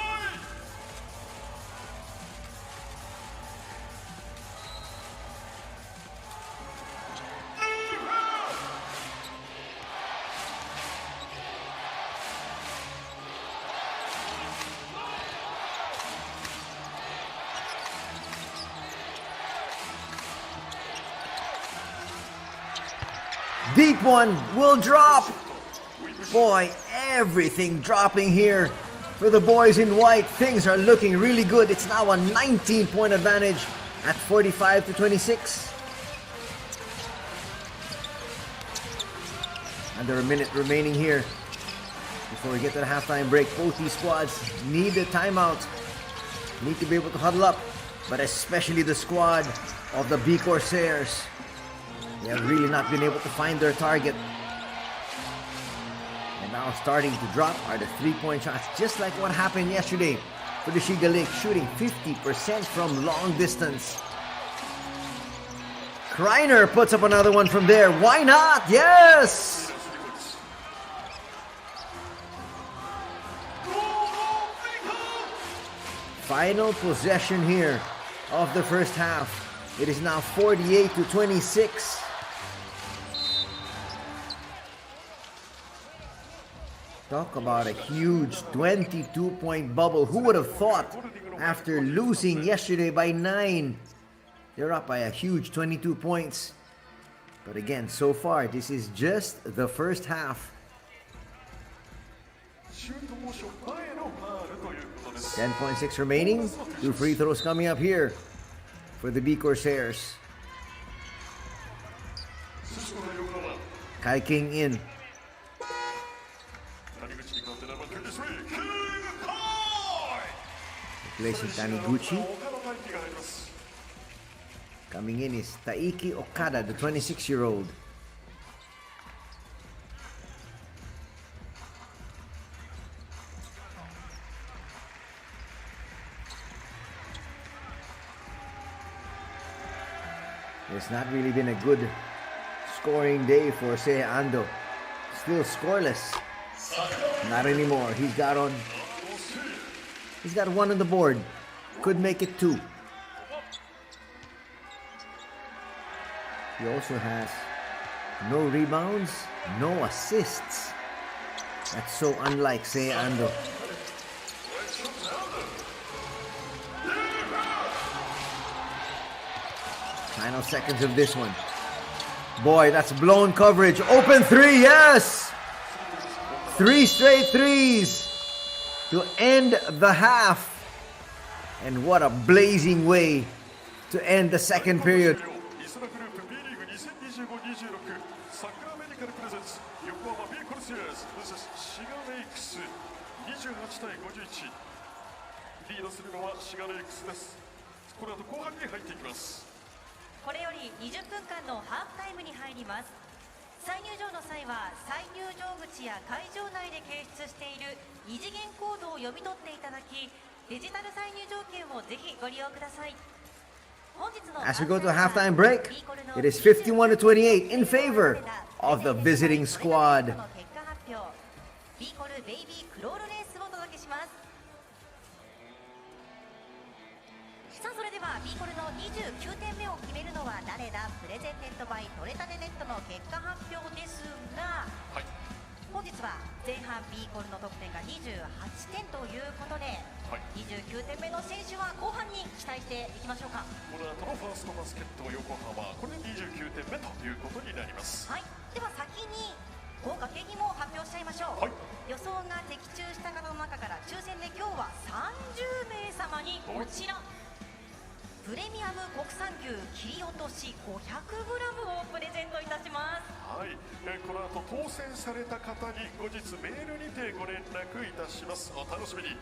Deep one will drop. Boy, everything dropping here for the boys in white. Things are looking really good. It's now a 19-point advantage at 45-26. Under a minute remaining here before we get to the halftime break. Both these squads need a timeout, need to be able to huddle up, but especially the squad of the B-CORSAIRS. They have really not been able to find their target. And now starting to drop are the three-point shots, just like what happened yesterday for the Shiga League, shooting 50% from long distance. Kreiner puts up another one from there. Why not? Yes! Final possession here of the first half. It is now 48-26. Talk about a huge 22-point bubble. Who would have thought after losing yesterday by 9? They're up by a huge 22 points. But again, so far, this is just the first half. 10.6 remaining. 2 free throws coming up here for the B-CORSAIRS. Kai King in. Replacing Taniguchi. Coming in is Taiki Okada, the 26-year-old. It's not really been a good scoring day for Seiya Ando. Still scoreless. Not anymore. He's got one on the board. Could make it 2. He also has no rebounds, no assists. That's so unlike Seiya Ando. Final seconds of this one. Boy, that's blown coverage. Open 3, yes! 3 straight threes to end the half. And what a blazing way to end the second period. RESONA グループ B-LEAGUE 2025-26桜メディカルプレゼンツ横浜 B-CORSAIRS vs シガレイクス28対51リードするのはシガレイクスです。この後後半に入っていきます。これより20分間のハーフタイムに入ります。再入場の際は再入場口や会場内で掲出している二次元コードを読み取っていただき、デジタル再入場券をぜひご利用ください。 As we go to a halftime break, it is 51-28 in favor of the visiting squad. さあそれでは B コルの29点目を決めるのは誰だ、プレゼンテッドバイトレタネネットの結果発表ですが、はい、本日は前半 B コルの得点が28点ということで、はい、29点目の選手は後半に期待していきましょうか。この後のファーストバスケット横浜、これで29点目ということになります。はい、では先に豪華景品も発表しちゃいましょう。はい、予想が的中した方の中から抽選で今日は30名様にこちらプレミアム国産牛切り落とし 500g をプレゼントいたします。はい、この後当選された方に後日メールにてご連絡いたします。お楽しみに。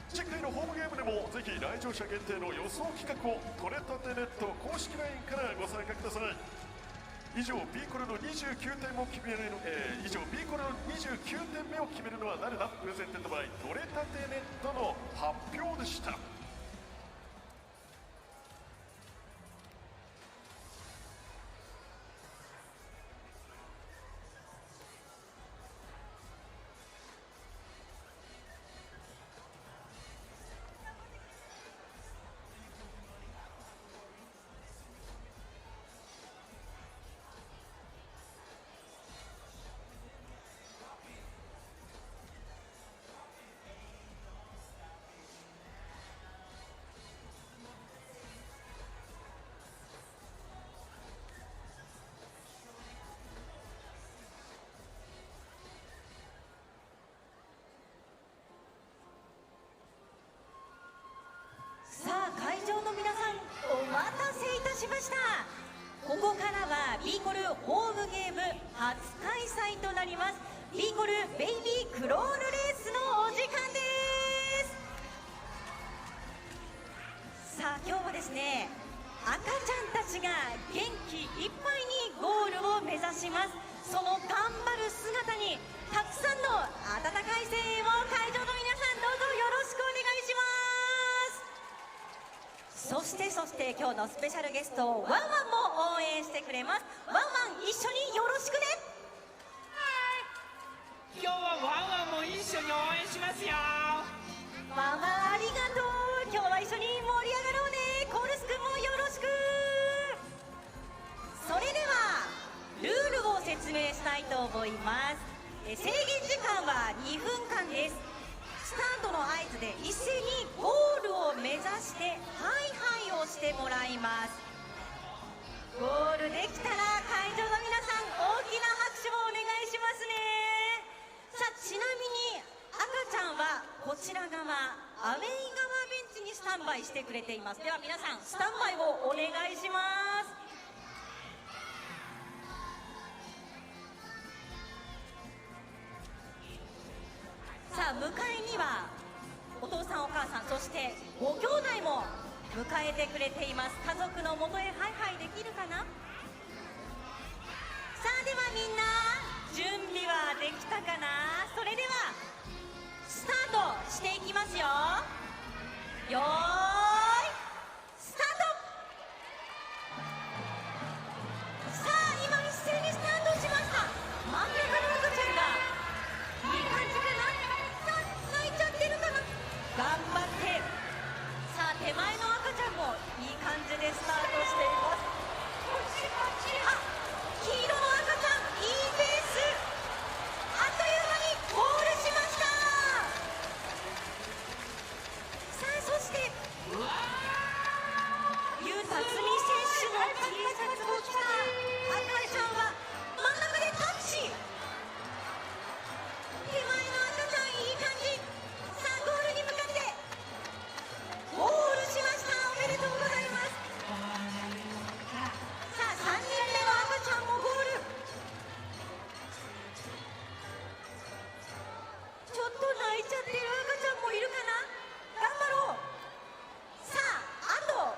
次回のホームゲームでもぜひ来場者限定の予想企画を取れたてネット公式 LINE からご参加ください。以上 B コルの29点を決めるの、以上 B コルの29点目を決めるのは誰だプレゼンテッドバイ取れたてネットの発表でした。さあ会場の皆さんお待たせいたしました。ここからは B コルホームゲーム初開催となります B コルベイビークロールレースのお時間です。さあ今日はですね、赤ちゃんたちが元気いっぱいにゴールを目指します。その頑張る姿にたくさんの温かい声援を会場の皆さんどうぞよろしくお願いします。そして今日のスペシャルゲストワンワンも応援してくれます。ワンワン一緒によろしくね。今日はワンワンも一緒に応援しますよ。ワンワンありがとう。今日は一緒に盛り上がろうね。コールス君もよろしく。それではルールを説明したいと思います。制限時間は2分間です。スタートの合図で一斉にゴールを目指してハイハイをしてもらいます。ゴールできたら会場の皆さん大きな拍手をお願いしますね。さあちなみに赤ちゃんはこちら側アウェイ側ベンチにスタンバイしてくれています。では皆さんスタンバイをお願いします。さあ迎えにはお父さんお母さんそしてご兄弟も迎えてくれています。家族のもとへハイハイできるかな。さあではみんな準備はできたかな。それではスタートしていきますよ。よーいスタート。さあ今一斉にスタートしました。真ん中の赤ちゃんがいい感じかな。泣いちゃってるかな。頑張って。さあ手前の赤ちゃんもいい感じでスタートしています。あ、黄色の赤ちゃんいいペース。あっという間にゴールしました。さあそしてゆうたつみ選手の T シャツを着た赤ちゃんは真ん中でタッチ。手前の赤ちゃんいい感じ。さあゴールに向かってゴールしました。おめでとうございます。さあ3人目の赤ちゃんもゴール。ちょっと泣いちゃってる赤ちゃんもいるかな。頑張ろう。さああと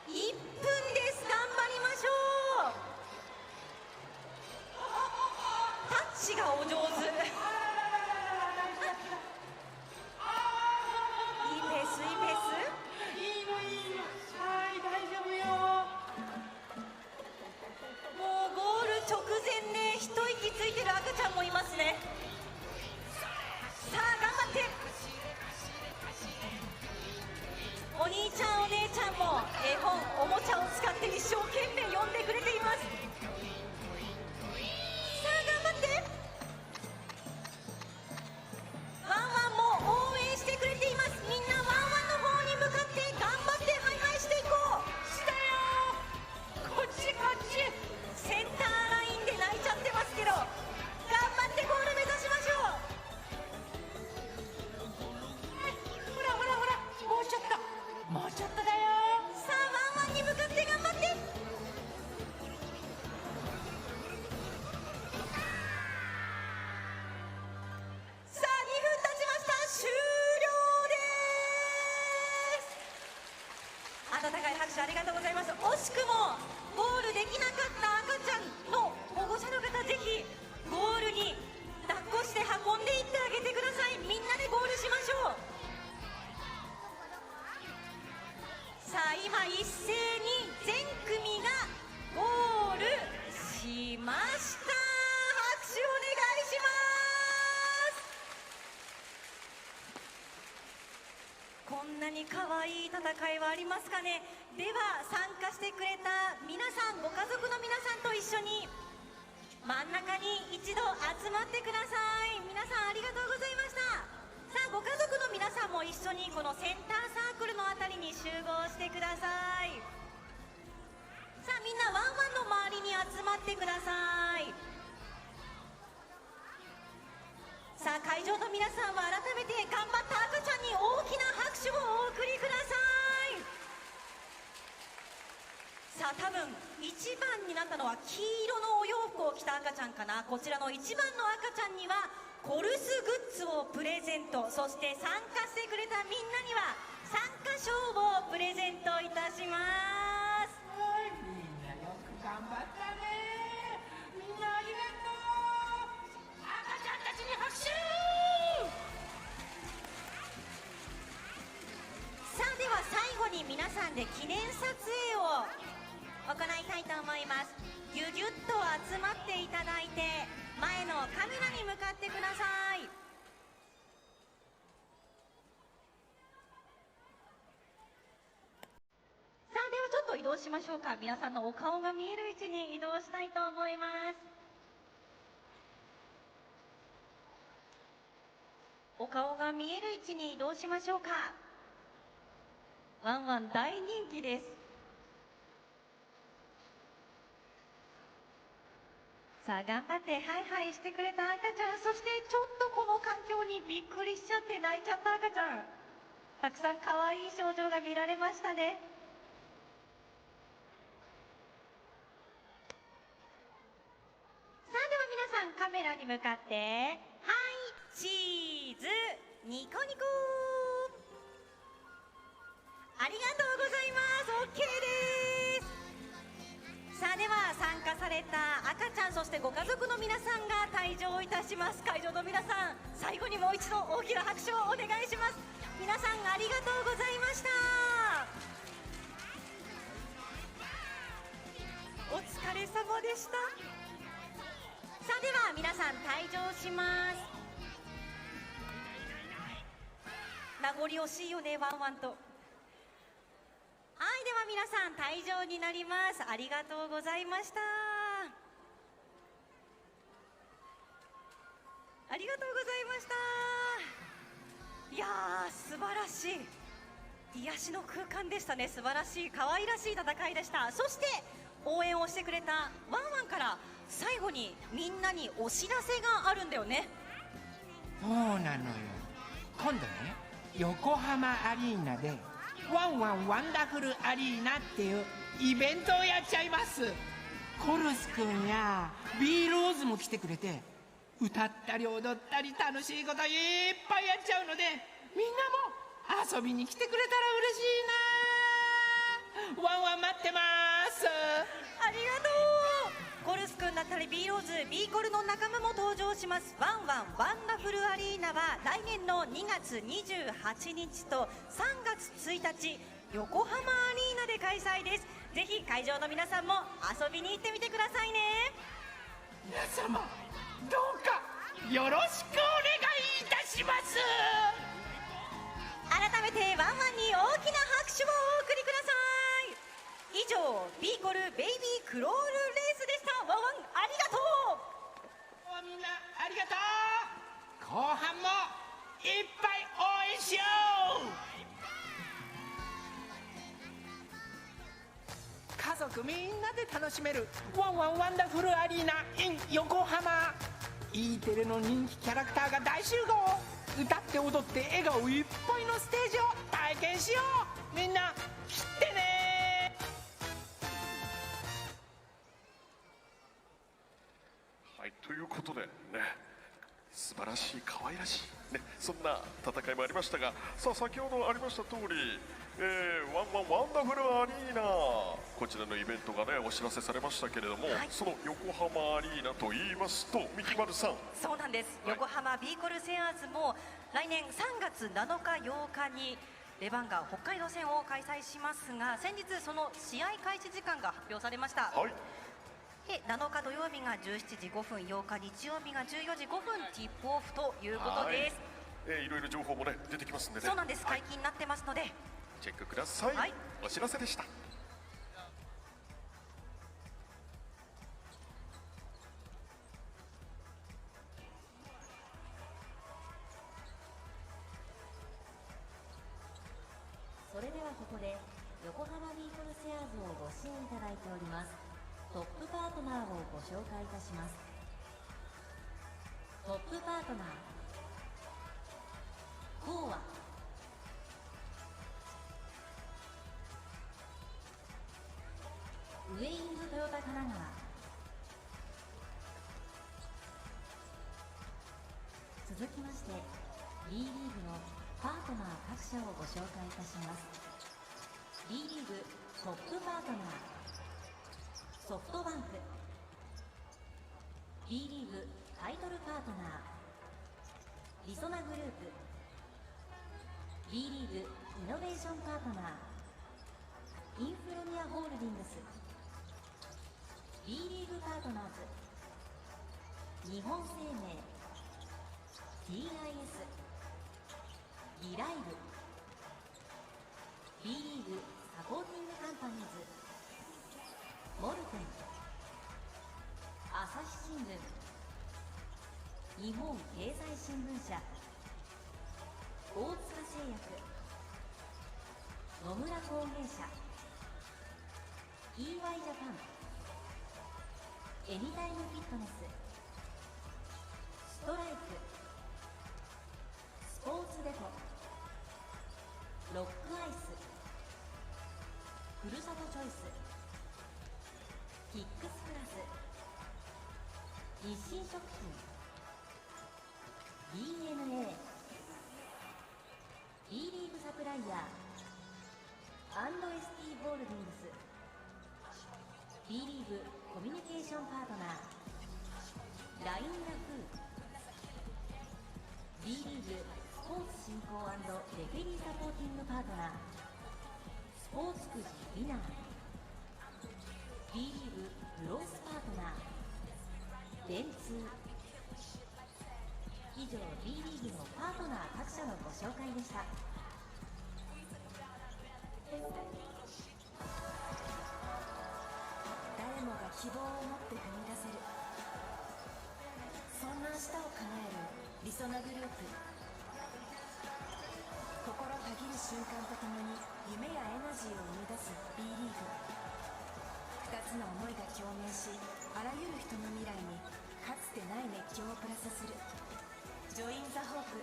1分です。頑張りましょう。タッチがお上手。いいペースいいペース。いいのいいの、はい大丈夫よ。もうゴール直前で一息ついてる赤ちゃんもいますね。さあ頑張って。お兄ちゃんお姉ちゃんも絵本おもちゃを使って一生懸命読んでくれています。さあ頑張って。ワンワンも応援してくれています。みんなワンワンの方に向かって頑張ってハイハイしていこう。したよ。こっちこっち。センターラインで泣いちゃってますけど頑張ってゴール目指しましょう。ほらほらほら、もうちょっともうちょっとだよ。さあ温かい拍手ありがとうございます。惜しくもゴールできなかった赤ちゃんの保護者の方、ぜひゴールに抱っこして運んでいってあげてください。みんなでゴールしましょう。さあ今一斉に全組がゴールしました。拍手お願いします。こんなに可愛い戦いはありますかね。では参加してくれた皆さん、ご家族の皆さんと一緒に真ん中に一度集まってください。皆さんありがとうございました。さあご家族の皆さんも一緒にこのセンターサークルのあたりに集合してください。さあみんなワンワンの周りに集まってください。さあ会場の皆さんは改めて頑張った赤ちゃんに大きな拍手をお送りください。さあ多分一番になったのは黄色のお洋服を着た赤ちゃんかな。こちらの一番の赤ちゃんにはコルスグッズをプレゼント、そして参加してくれたみんなには参加賞をプレゼントいたします。はい、みんなよく頑張ったね。みんなありがとう。赤ちゃんたちに拍手。さあでは最後に皆さんで記念撮影を行いたいと思います。ぎゅぎゅっと集まっていただいて前のカメラに向かってください。さあではちょっと移動しましょうか。皆さんのお顔が見える位置に移動したいと思います。お顔が見える位置に移動しましょうか。ワンワン大人気です。さあ頑張ってハイハイしてくれた赤ちゃん、そしてちょっとこの環境にびっくりしちゃって泣いちゃった赤ちゃん、たくさん可愛い表情が見られましたね。さあでは皆さんカメラに向かってはいチーズニコニコ。ありがとうございます。 OK です。さあでは参加された赤ちゃん、そしてご家族の皆さんが退場いたします。会場の皆さん、最後にもう一度大きな拍手をお願いします。皆さんありがとうございました。お疲れ様でした。さあでは皆さん退場します。名残惜しいよね、ワンワンと。はい、では皆さん退場になります。ありがとうございました。ありがとうございました。いやー素晴らしい癒しの空間でしたね。素晴らしい可愛らしい戦いでした。そして応援をしてくれたワンワンから最後にみんなにお知らせがあるんだよね。そうなのよ。今度ね、横浜アリーナでワンワンワンダフルアリーナっていうイベントをやっちゃいます。コルスくんやビーローズも来てくれて、歌ったり踊ったり楽しいこといっぱいやっちゃうので、みんなも遊びに来てくれたら嬉しいな。ワンワン待ってます。ありがとう。コルスくんだったり B ローズ B コルの仲間も登場します。ワンワンワンダフルアリーナは来年の2月28日と3月1日横浜アリーナで開催です。ぜひ会場の皆さんも遊びに行ってみてくださいね。皆様どうかよろしくお願いいたします。改めてワンワンに大きな拍手をお送りください。以上 B コルベイビークロールレースでした。ワンワンありがとう。みんなありがとう。後半もいっぱい応援しよう。家族みんなで楽しめるワンワンワンダフルアリーナ in 横浜。E テレの人気キャラクターが大集合。歌って踊って笑顔いっぱいのステージを体験しよう。みんな来てね。はい、ということでね、素晴らしい可愛らしいね、そんな戦いもありましたが、さあ先ほどありました通りワンワンワンダフルアリーナ、こちらのイベントがねお知らせされましたけれども、その横浜アリーナと言いますと、三木丸さん、そうなんです、横浜 B コルセアーズも来年3月7日8日にレバンガ北海道戦を開催しますが、先日その試合開始時間が発表されました。7日土曜日が17時5分、8日日曜日が14時5分ティップオフということです。いろいろ情報もね出てきますんでね。そうなんです、解禁になってますので、チェックください。お知らせでした。それではここで横浜ビーコルセアーズをご支援いただいておりますトップパートナーをご紹介いたします。トップパートナーコーア、ウェインズトヨタ神奈川、続きまして B リーグのパートナー各社をご紹介いたします。 B リーグトップパートナーソフトバンク、 B リーグタイトルパートナーリソナグループ、 B リーグイノベーションパートナーインフロニアホールディングス、 B リーグパートナーズ日本生命、 TIS、 B ライブ、 B リーグサポーティングカンパニーズ、モルテン、朝日新聞、日本経済新聞社、大塚製薬、野村工芸社、 EY ジャパン、エニタイムフィットネス、ストライク、スポーツデポ、ロックアイス、ふるさとチョイス、キックスプラス、日清食品、 DNA、 B リーグサプライヤー&ST ホールディングス、 B リーグコミュニケーションパートナー LINE ヤフー、 B リーグスポーツ振興&レフェリーサポーティングパートナースポーツくじウィナー、 B リーググロースパートナー電通。以上 B リーグのパートナー各社のご紹介でした。誰もが希望を持って踏み出せる、そんな明日を叶えるリソナグループ。心たぎる瞬間とともに夢やエナジーを生み出す B リーグ。2つの思いが共鳴し、あらゆる人の未来にかつてない熱狂をプラスする。ジョイン・ザ・ホープ。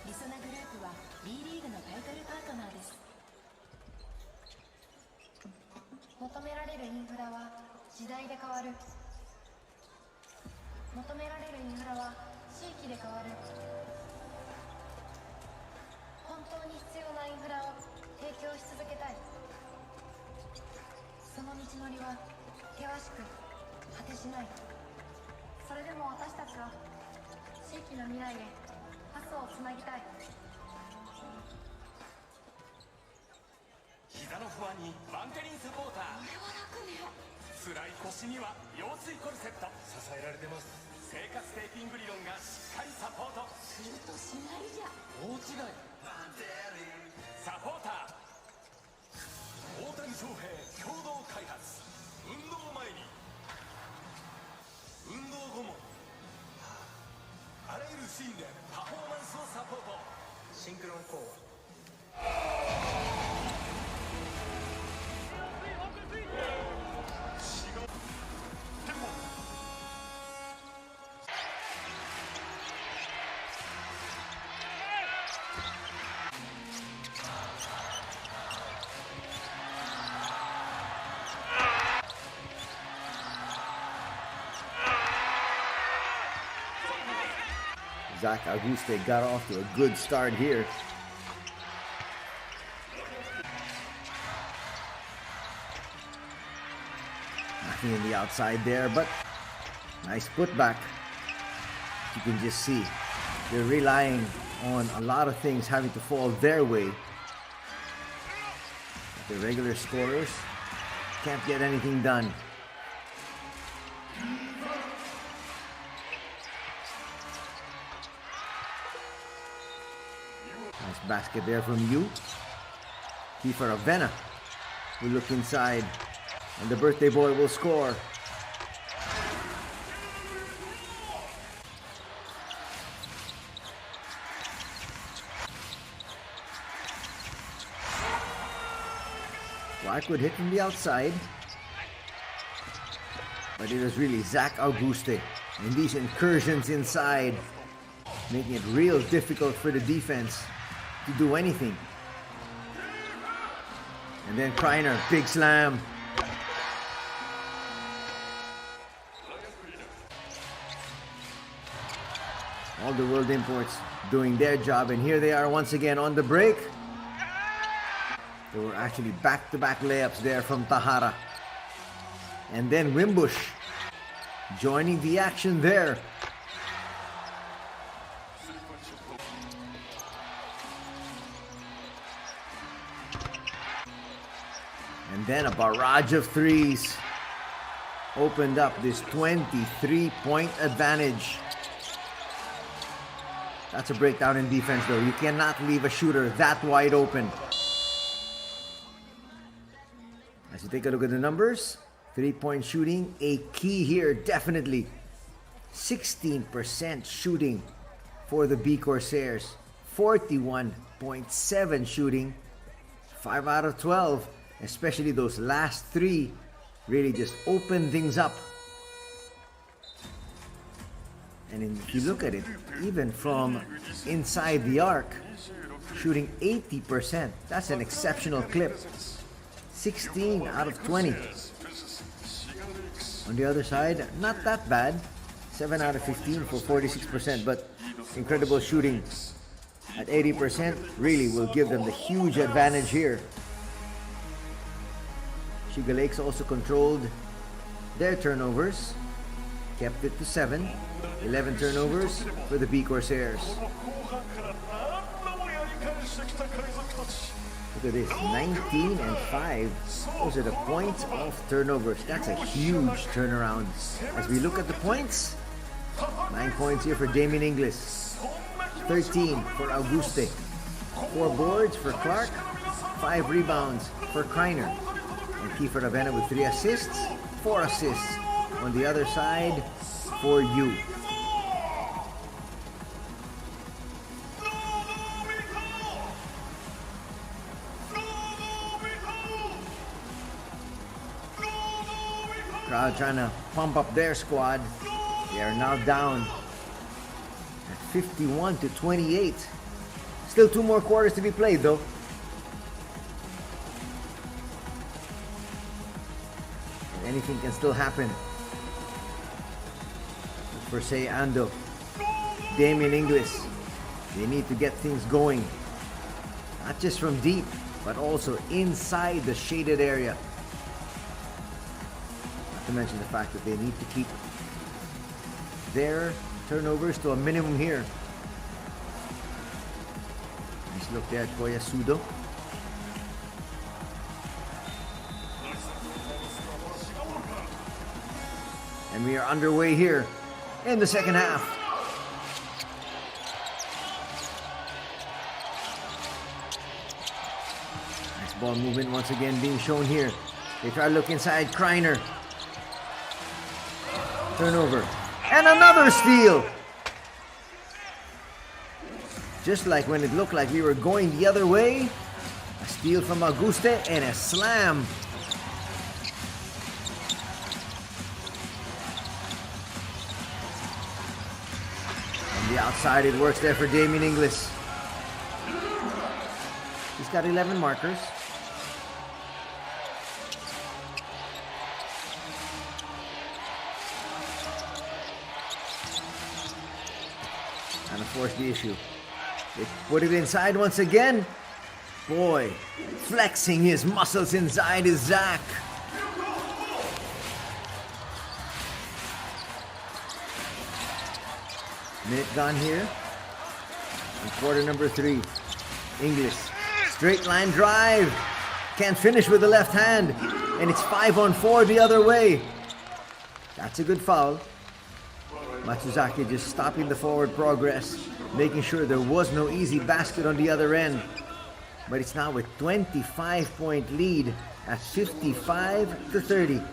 リソナグループは B リーグのタイトルパートナーです。求められるインフラは時代で変わる。求められるインフラは地域で変わる。本当に必要なインフラを提供し続けたい。その道のりは険しく果てしない。それでも私たちは地域の未来へパスをつなぎたい。膝の不安にワンテリンサポーター。これは楽ね。辛い腰には腰椎コルセット。支えられてます。生活テーピング理論がしっかりサポート。するとしないじゃ。大違い。サポーター大谷翔平共同開発。運動前に運動後もあらゆるシーンでパフォーマンスをサポート。シンクロンコー Zach Auguste got off to a good start here. Nothing in the outside there, but nice putback. You can just see they're relying on a lot of things having to fall their way. The regular scorers can't get anything done. Nice basket there from you. Kiefer Avena will look inside, and the birthday boy will score. Blackwood hit from the outside, but it was really Zach Auguste and these incursions inside, making it real difficult for the defense to do anything. And then Kreiner, big slam. All the world imports doing their job, and here they are once again on the break. There were actually back-to-back layups there from Tahara. And then Wimbush joining the action there. And then a barrage of threes opened up this 23-point advantage. That's a breakdown in defense though. You cannot leave a shooter that wide open. As you take a look at the numbers, 3-point shooting, a key here, definitely. 16% shooting for the B-CORSAIRS. 41.7 shooting. 5 out of 12, especially those last 3, really just open things up. And if you look at it, even from inside the arc, shooting 80%, that's an exceptional clip. 16 out of 20. On the other side, not that bad. 7 out of 15 for 46%, but incredible shooting at 80% really will give them the huge advantage here. Shiga Lakes also controlled their turnovers, kept it to 7. 11 turnovers for the B-CORSAIRS. Look at this, 19 and 5. Those are the points of turnovers. That's a huge turnaround. As we look at the points, 9 points here for Damien Inglis, 13 for Auguste, 4 boards for Clark, 5 rebounds for Kreiner, and Kiefer Avena with 3 assists, 4 assists on the other side for you. Crowd trying to pump up their squad. They are now down at 51-28. Still 2 more quarters to be played though. And anything can still happen. For say Ando, Damien Inglis, they need to get things going. Not just from deep, but also inside the shaded area. Not to mention the fact that they need to keep their turnovers to a minimum here. Nice look there at Koya Sudo. And we are underway here in the second half. Nice ball movement once again being shown here. They try to look inside. Kreiner. Turnover. And another steal. Just like when it looked like we were going the other way. A steal from Auguste and a slam. On the outside, it works there for Damien Inglis. He's got 11 markers. Trying to force the issue. They put it inside once again. Boy, flexing his muscles inside is Zach. Minute gone here. In quarter number 3. English. Straight line drive. Can't finish with the left hand. And it's 5-on-4 the other way. That's a good foul. Matsuzaki just stopping the forward progress, making sure there was no easy basket on the other end. But it's now a 25-point lead at 55-30.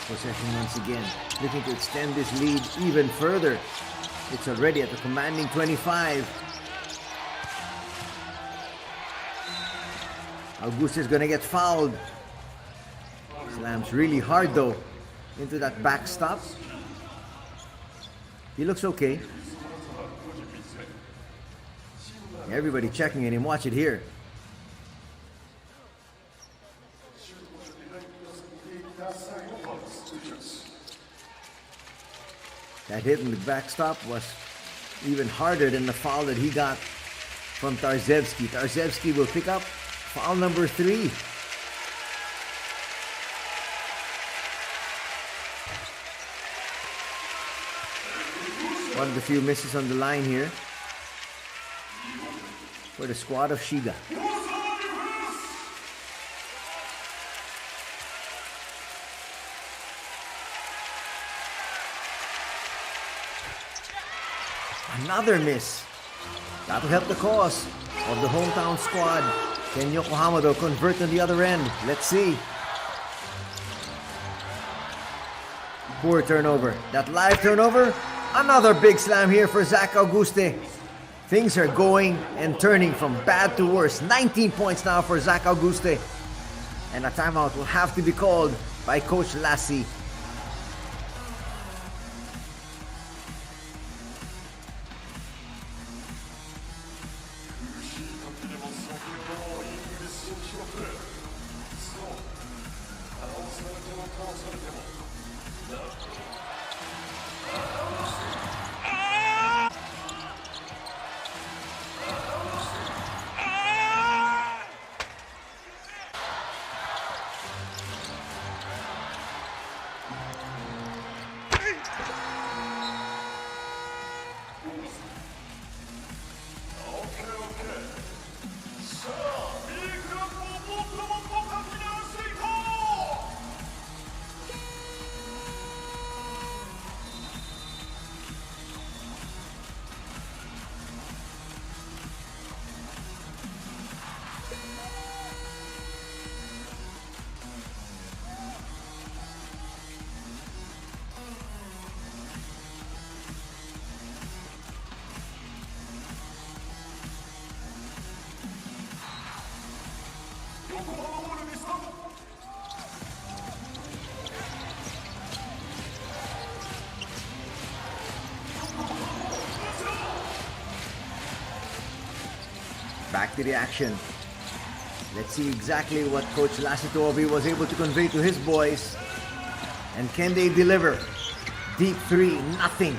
Possession once again, looking to extend this lead even further. It's already at the commanding 25. Augusto is going to get fouled. Slams really hard though into that backstop. He looks okay. Everybody checking in him. Watch it here. That hit in the backstop was even harder than the foul that he got from Tarzewski. Tarzewski will pick up foul number 3. One of the few misses on the line here for the squad of Shiga. Another miss. That'll help the cause of the hometown squad. Can Yokohama though convert on the other end? Let's see. Poor turnover. That live turnover. Another big slam here for Zach Auguste. Things are going and turning from bad to worse. 19 points now for Zach Auguste. And a timeout will have to be called by Coach Lassie. Back to the action. Let's see exactly what Coach Lasitobi was able to convey to his boys. And can they deliver? Deep 3, nothing.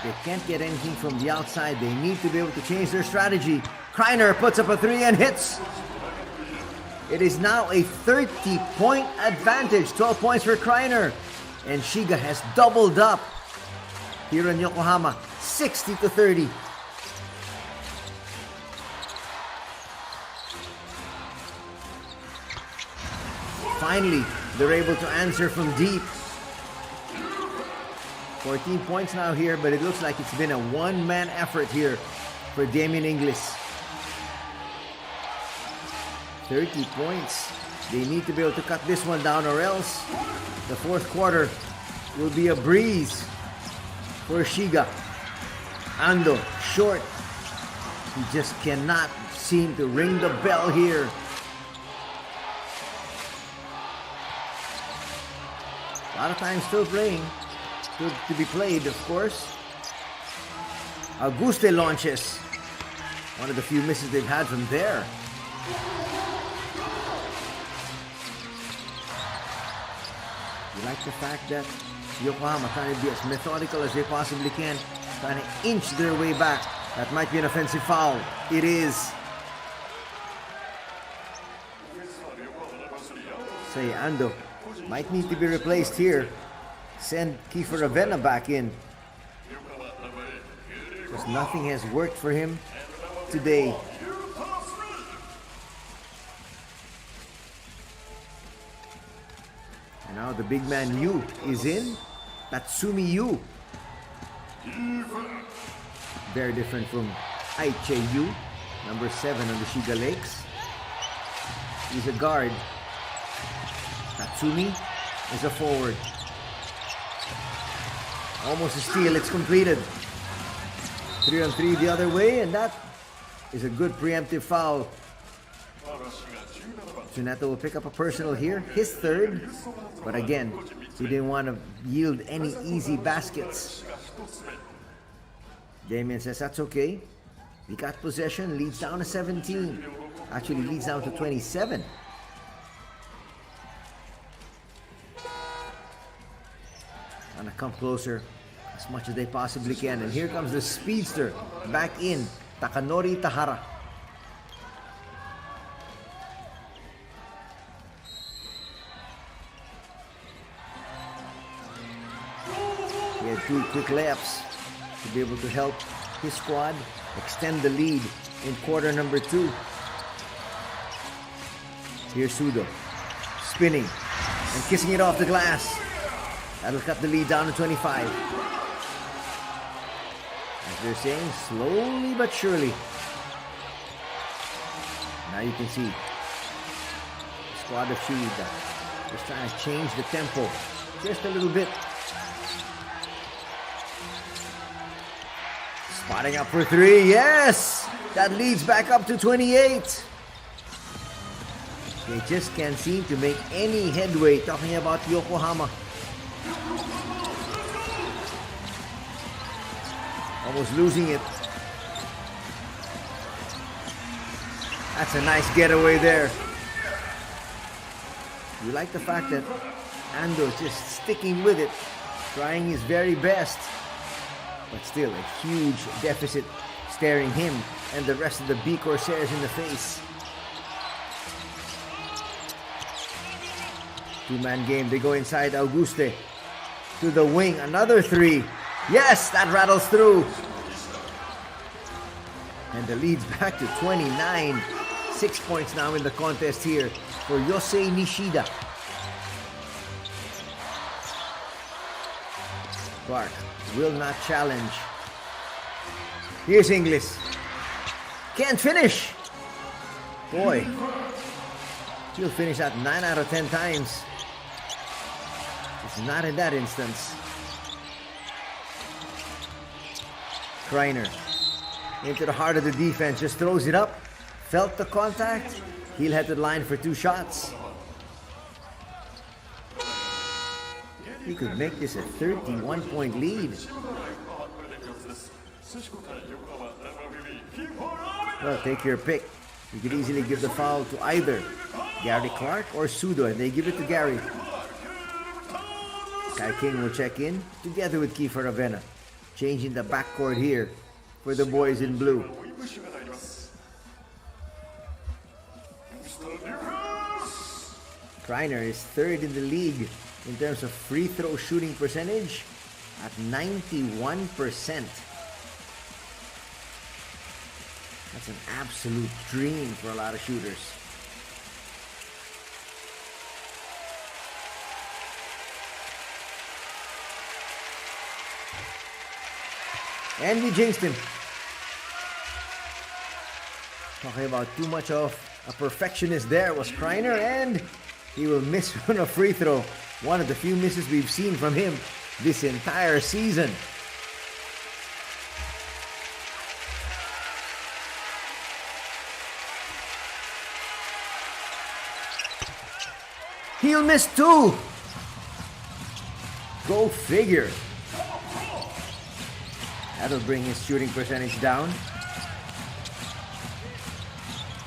They can't get anything from the outside. They need to be able to change their strategy. Kreiner puts up a 3 and hits. It is now a 30-point advantage. 12 points for Kreiner. And Shiga has doubled up here in Yokohama. 60-30. Finally, they're able to answer from deep. 14 points now here, but it looks like it's been a one-man effort here for Damien Inglis. 30 points. They need to be able to cut this one down, or else the fourth quarter will be a breeze for Shiga. Ando, short. He just cannot seem to ring the bell here. A lot of time still playing. Still to be played, of course. Auguste launches. One of the few misses they've had from there. You like the fact that Yokohama trying to be as methodical as they possibly can, trying to inch their way back That might be an offensive foul. It is. Say Ando might need to be replaced here. Send Kiefer Ravena back in, because nothing has worked for him today. And now the big man Yu is in. Tatsumi Yu. Very different from Aiche Yu, number 7 on the Shiga Lakes. He's a guard. Tatsumi is a forward. Almost a steal, it's completed. 3-on-3 the other way, and that is a good preemptive foul. Tsuneto will pick up a personal here, his third. But again, he didn't want to yield any easy baskets. Damien says that's okay. We got possession, leads down to 17. Actually leads down to 27. Gonna come closer as much as they possibly can. And here comes the speedster back in, Takanori Tahara. He had 2 quick layups to be able to help his squad extend the lead in quarter number 2. Here's Sudo spinning and kissing it off the glass. That'll cut the lead down to 25. As they're saying, slowly but surely. Now you can see the squad of Shiga just trying to change the tempo just a little bit. Spotting up for 3, yes! That leads back up to 28. They just can't seem to make any headway, talking about Yokohama. Almost losing it. That's a nice getaway there. You like the fact that Ando is just sticking with it, trying his very best. But still a huge deficit staring him and the rest of the B-CORSAIRS in the face. 2-man game. They go inside Auguste to the wing. Another 3. Yes, that rattles through. And the lead's back to 29. 6 points now in the contest here for Yosei Nishida. Clark will not challenge. Here's Inglis. Can't finish. Boy, he'll finish that 9 out of 10 times. It's not in that instance. Kreiner into the heart of the defense, just throws it up. Felt the contact. He'll head to the line for 2 shots. He could make this a 31-point lead. Well, take your pick. You could easily give the foul to either Gary Clark or Sudo, and they give it to Gary. Kai King will check in together with Kiefer Ravena, changing the backcourt here for the boys in blue. Kreiner is 3rd in the league in terms of free throw shooting percentage at 91%. That's an absolute dream for a lot of shooters. And we jinxed him. Talking about too much of a perfectionist there was Kreiner, and he will miss on a free throw. One of the few misses we've seen from him this entire season. He'll miss 2. Go figure. That'll bring his shooting percentage down.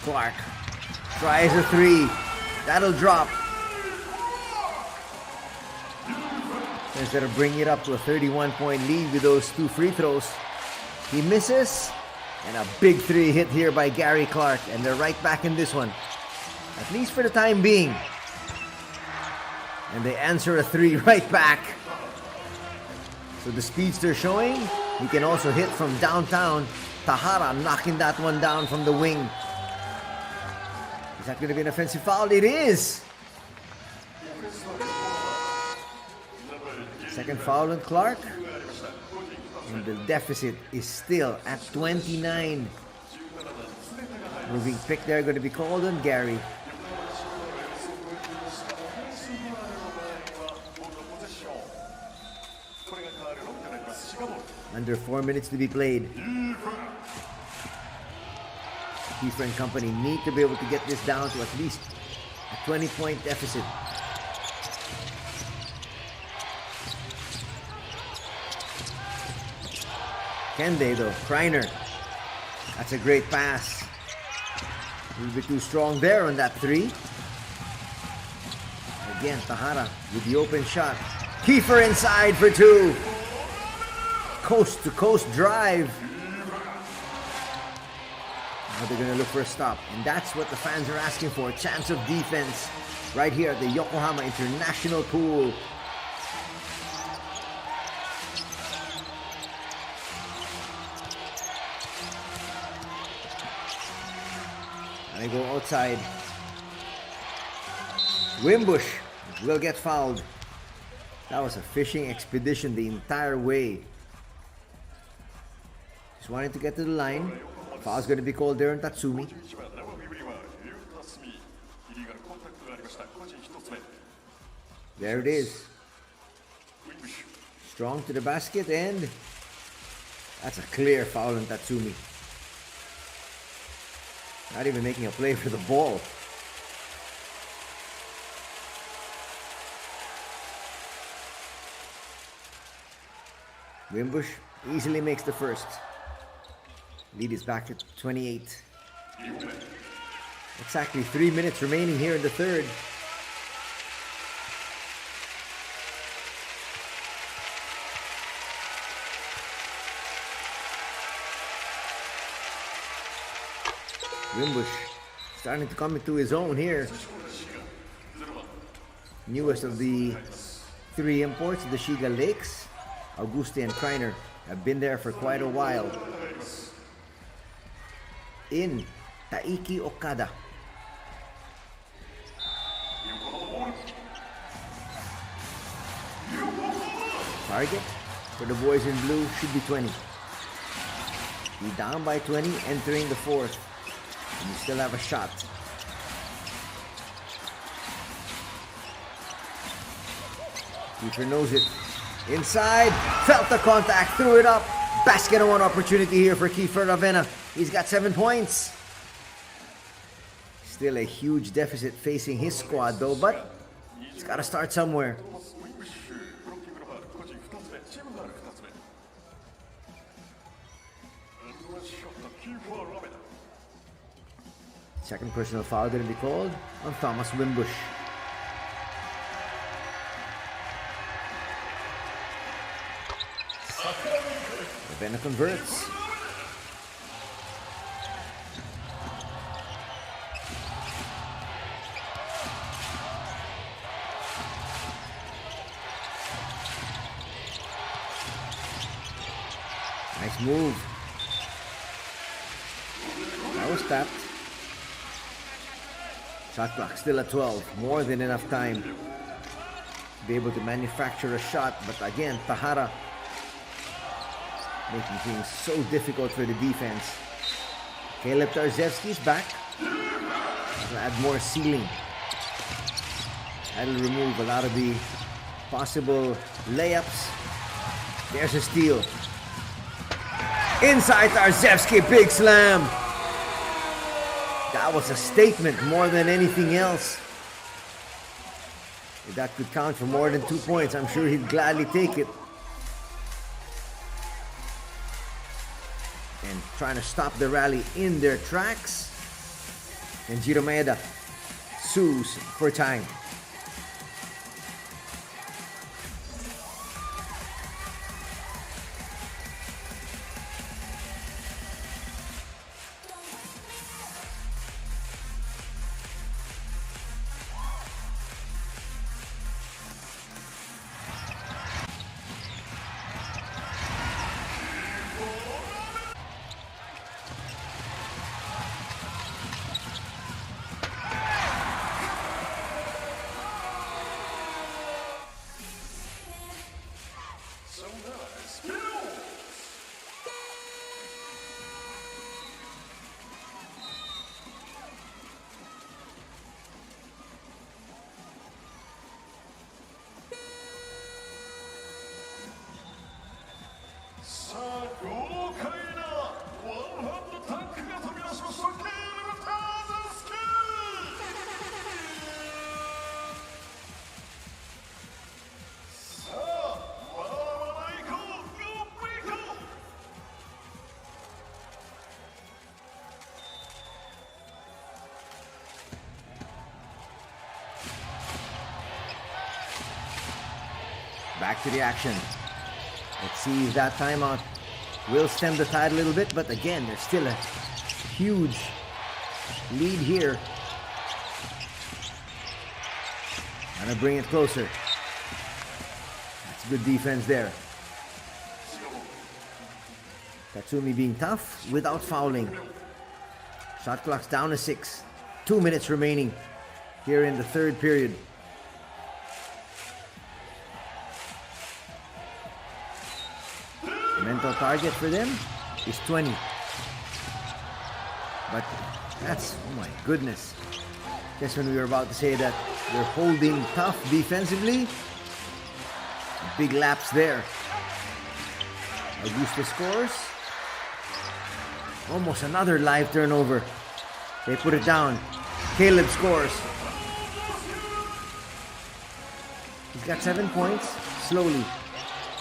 Clark tries a 3. That'll drop. Instead of bringing it up to a 31-point lead with those 2 free throws, he misses And a big three hit here by Gary Clark. And they're right back in this one. At least for the time being. And they answer a three right back. So the speedster showing he can also hit from downtown. Tahara knocking that one down from the wing. Is that going to be an offensive foul? It is! Second foul on Clark. And the deficit is still at 29. Moving pick there going to be called on Gary. Under 4 minutes to be played. Kiefer and company need to be able to get this down to at least a 20-point deficit. Can they though? Kreiner. That's a great pass. A little bit too strong there on that three. Again, Tahara with the open shot. Kiefer inside for two. Coast to coast drive. Now they're going to look for a stop. And that's what the fans are asking for. A chance of defense right here at the Yokohama International Pool. And they go outside. Wimbush will get fouled. That was a fishing expedition the entire way. Just wanted to get to the line. Foul's going to be called there on Tatsumi. There it is. Strong to the basket, and that's a clear foul on Tatsumi. Not even making a play for the ball. Wimbush easily makes the first. Lead is back at 28. Exactly 3 minutes remaining here in the third. Wimbush starting to come into his own here. Newest of the three imports, the Shiga Lakes. Auguste and Kreiner have been there for quite a while. In Taiki Okada. Target for the boys in blue should be 20. Be down by 20 entering the fourth. And you still have a shot. Keeper knows it. Inside, felt the contact, threw it up. Basket on one opportunity here for Kiefer Ravena. He's got 7 points. Still a huge deficit facing his squad though, but it's got to start somewhere. Second personal foul going to be called on Thomas Wimbush. Ravena converts. Nice move. That was tapped. Shot clock still at 12. More than enough time to be able to manufacture a shot. But again, Tahara making things so difficult for the defense. Caleb Tarzevsky's back. That'll add more ceiling. That'll remove a lot of the possible layups. There's a steal. Inside Tarzevsky, big slam. That was a statement more than anything else. If that could count for more than 2 points, I'm sure he'd gladly take it. And trying to stop the rally in their tracks. And Jiro Maeda sues for time. Back to the action. Let's see if that timeout will stem the tide a little bit, but again, there's still a huge lead here. Gonna bring it closer. That's good defense there. Tatsumi being tough without fouling. Shot clock's down to 6. 2 minutes remaining here in the third period. Mental target for them is 20. But that's, oh my goodness. Just when we were about to say that they're holding tough defensively, big laps there. Augusta scores. Almost another live turnover. They put it down. Caleb scores. He's got 7 points. Slowly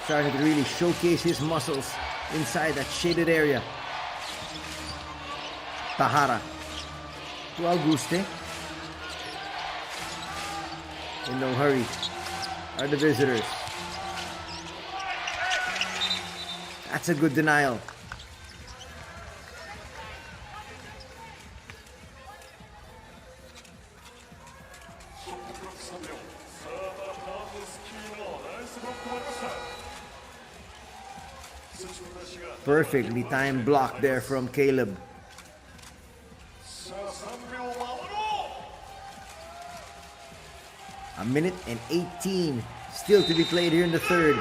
starting to really showcase his muscles inside that shaded area. Tahara to Auguste. In no hurry are the visitors. That's a good denial. Perfectly timed block there from Caleb. A minute and 18 still to be played here in the third.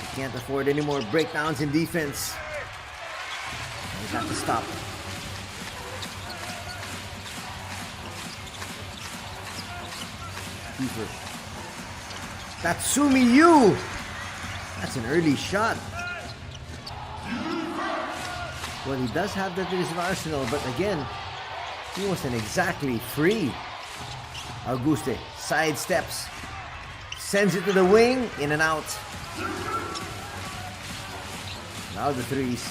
They can't afford any more breakdowns in defense. They got to stop. Keeper. Tatsumi Yu! That's an early shot. Well, he does have that in his arsenal, but again, he wasn't exactly free. Auguste sidesteps, sends it to the wing, in and out. Now the threes,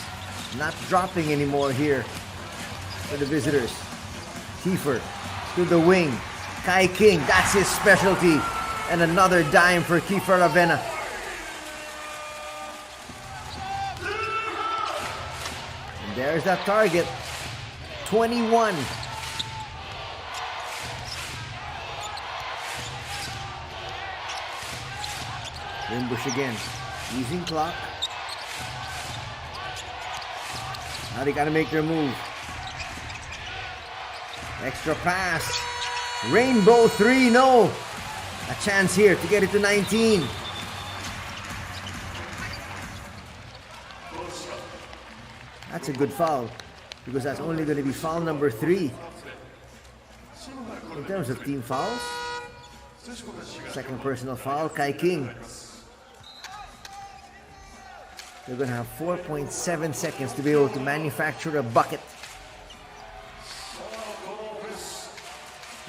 not dropping anymore here for the visitors. Kiefer to the wing. Kai King, that's his specialty. And another dime for Kiefer Ravena. And there's that target. 21. Wimbush again, using clock. Now they gotta make their move. Extra pass. Rainbow 3, no. A chance here to get it to 19. That's a good foul, because that's only going to be foul number 3. In terms of team fouls, second personal foul, Kai King. They're going to have 4.7 seconds to be able to manufacture a bucket.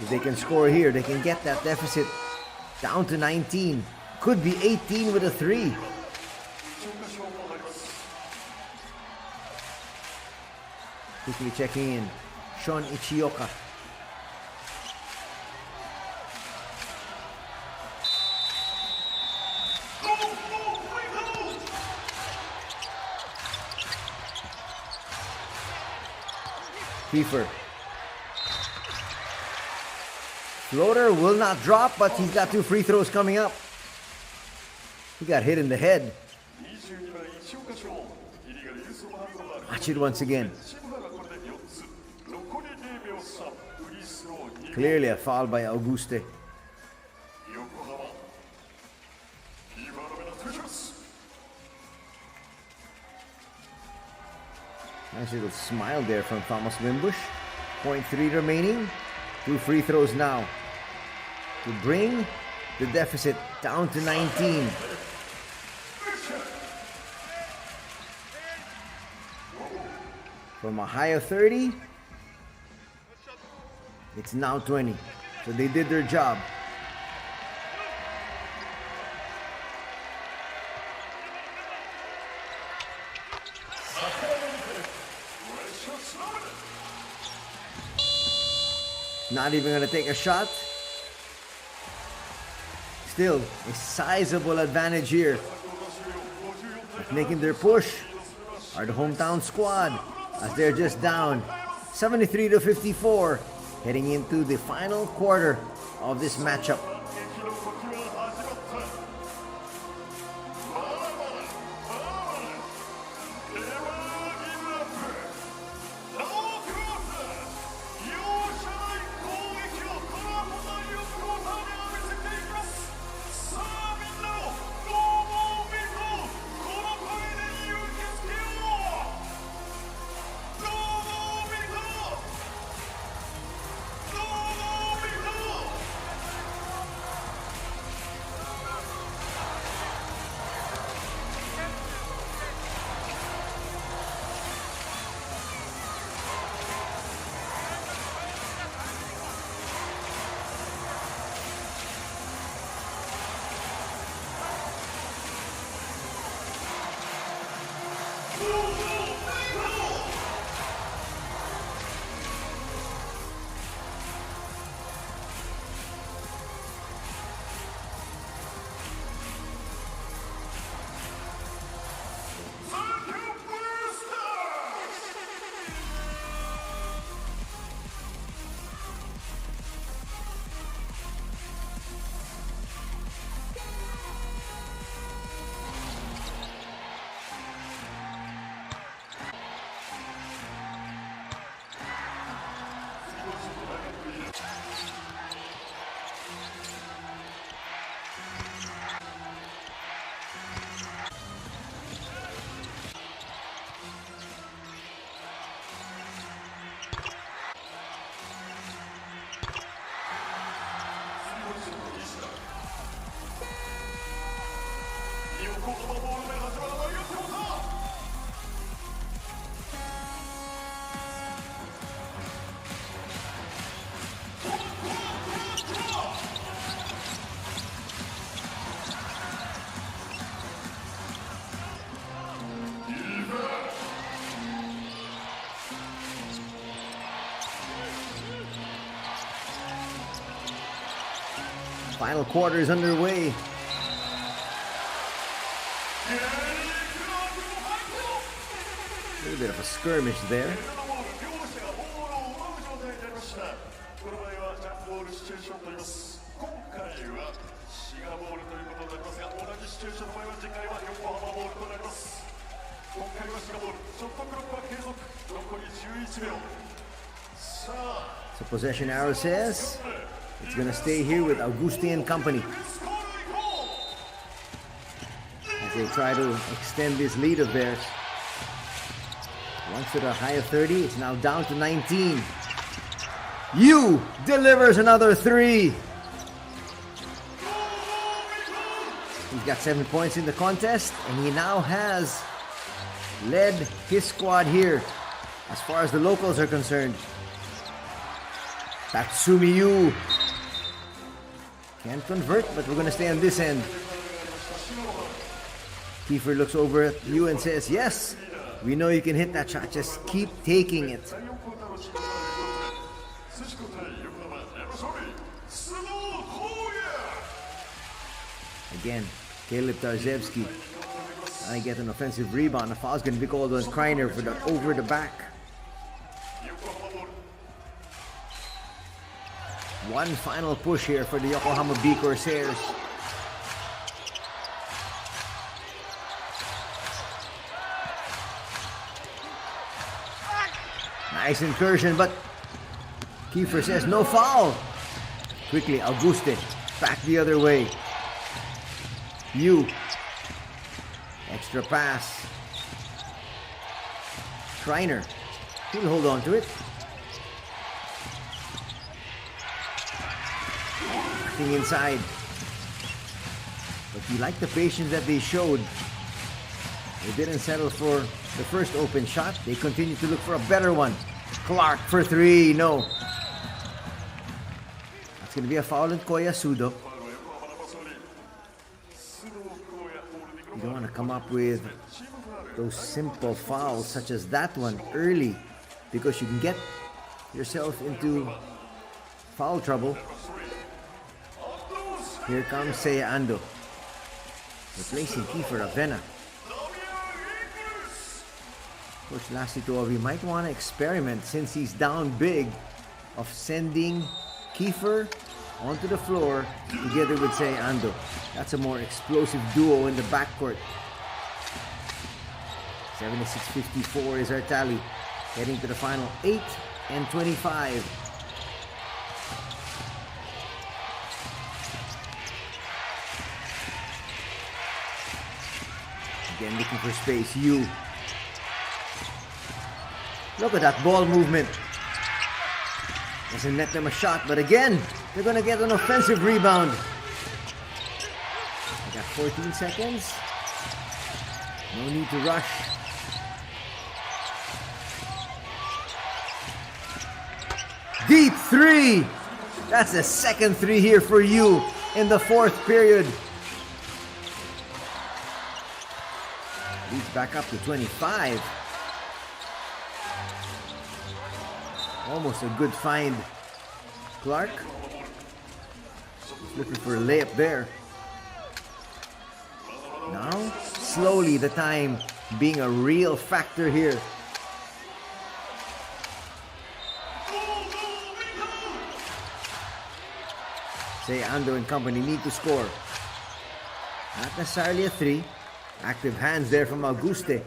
If they can score here, they can get that deficit down to 19. Could be 18 with a 3. Quickly checking in. Sean Ichioka. Kiefer. Floater will not drop, but he's got 2 free throws coming up. He got hit in the head. Watch it once again. Clearly a foul by Auguste. Nice little smile there from Thomas Wimbush. 0.3 remaining. 2 free throws now to bring the deficit down to 19. From a high of 30, it's now 20. So they did their job. Not even going to take a shot. Still a sizable advantage here. But making their push are the hometown squad as they're just down 73-54 heading into the final quarter of this matchup. Final quarter is underway. A little bit of a skirmish there. So possession arrow says it's going to stay here with Auguste and company as they try to extend this lead of theirs. Once to the high of 30, it's now down to 19. Yu delivers another 3. He's got 7 points in the contest, and he now has led his squad here as far as the locals are concerned. Tatsumi Yu can't convert, but we're going to stay on this end. Kiefer looks over at Yu and says, yes, we know you can hit that shot, just keep taking it. Again, Caleb Tarzewski trying to get an offensive rebound. The foul's going to be called on Kreiner for the over the back. One final push here for the Yokohama B-CORSAIRS. Nice incursion, but Kiefer says no foul. Quickly, Auguste back the other way. Yu, extra pass. Kreiner, he'll hold on to it. Nothing inside. But you like the patience that they showed. They didn't settle for the first open shot. They continue to look for a better one. Clark for 3, no. That's going to be a foul in Koya Sudo. You don't want to come up with those simple fouls such as that one early, because you can get yourself into foul trouble. Here comes Seiya Ando, replacing Kiefer Avena. Coach Lassie Tuovi might want to experiment, since he's down big, of sending Kiefer onto the floor together with Seiya Ando. That's a more explosive duo in the backcourt. 76-54 is our tally, heading to the final 8 and 25. Again, looking for space. Yu. Look at that ball movement. Doesn't net them a shot, but again, they're gonna get an offensive rebound. They got 14 seconds. No need to rush. Deep three! That's the second three here for you in the fourth period. Leads back up to 25. Almost a good find. Clark looking for a layup there. Now, slowly the time being a real factor here. Say Ando and company need to score. Not necessarily a three. Active hands there from Auguste.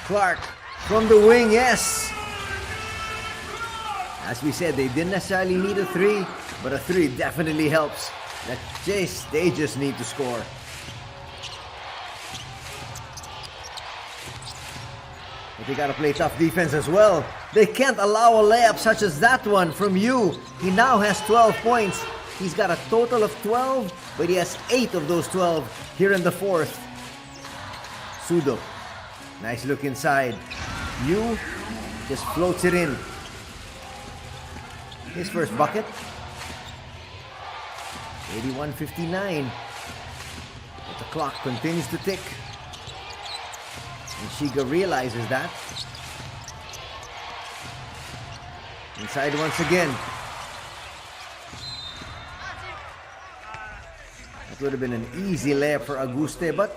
Clark from the wing, yes. As we said, they didn't necessarily need a three, but a three definitely helps. They just need to score. But they gotta play tough defense as well. They can't allow a layup such as that one from Yu. He now has 12 points. He's got a total of 12, but he has 8 of those 12 here in the fourth. Sudo. Nice look inside. Yu just floats it in. His first bucket. 81-59. But the clock continues to tick. And Shiga realizes that. Inside once again. That would have been an easy layup for Auguste, but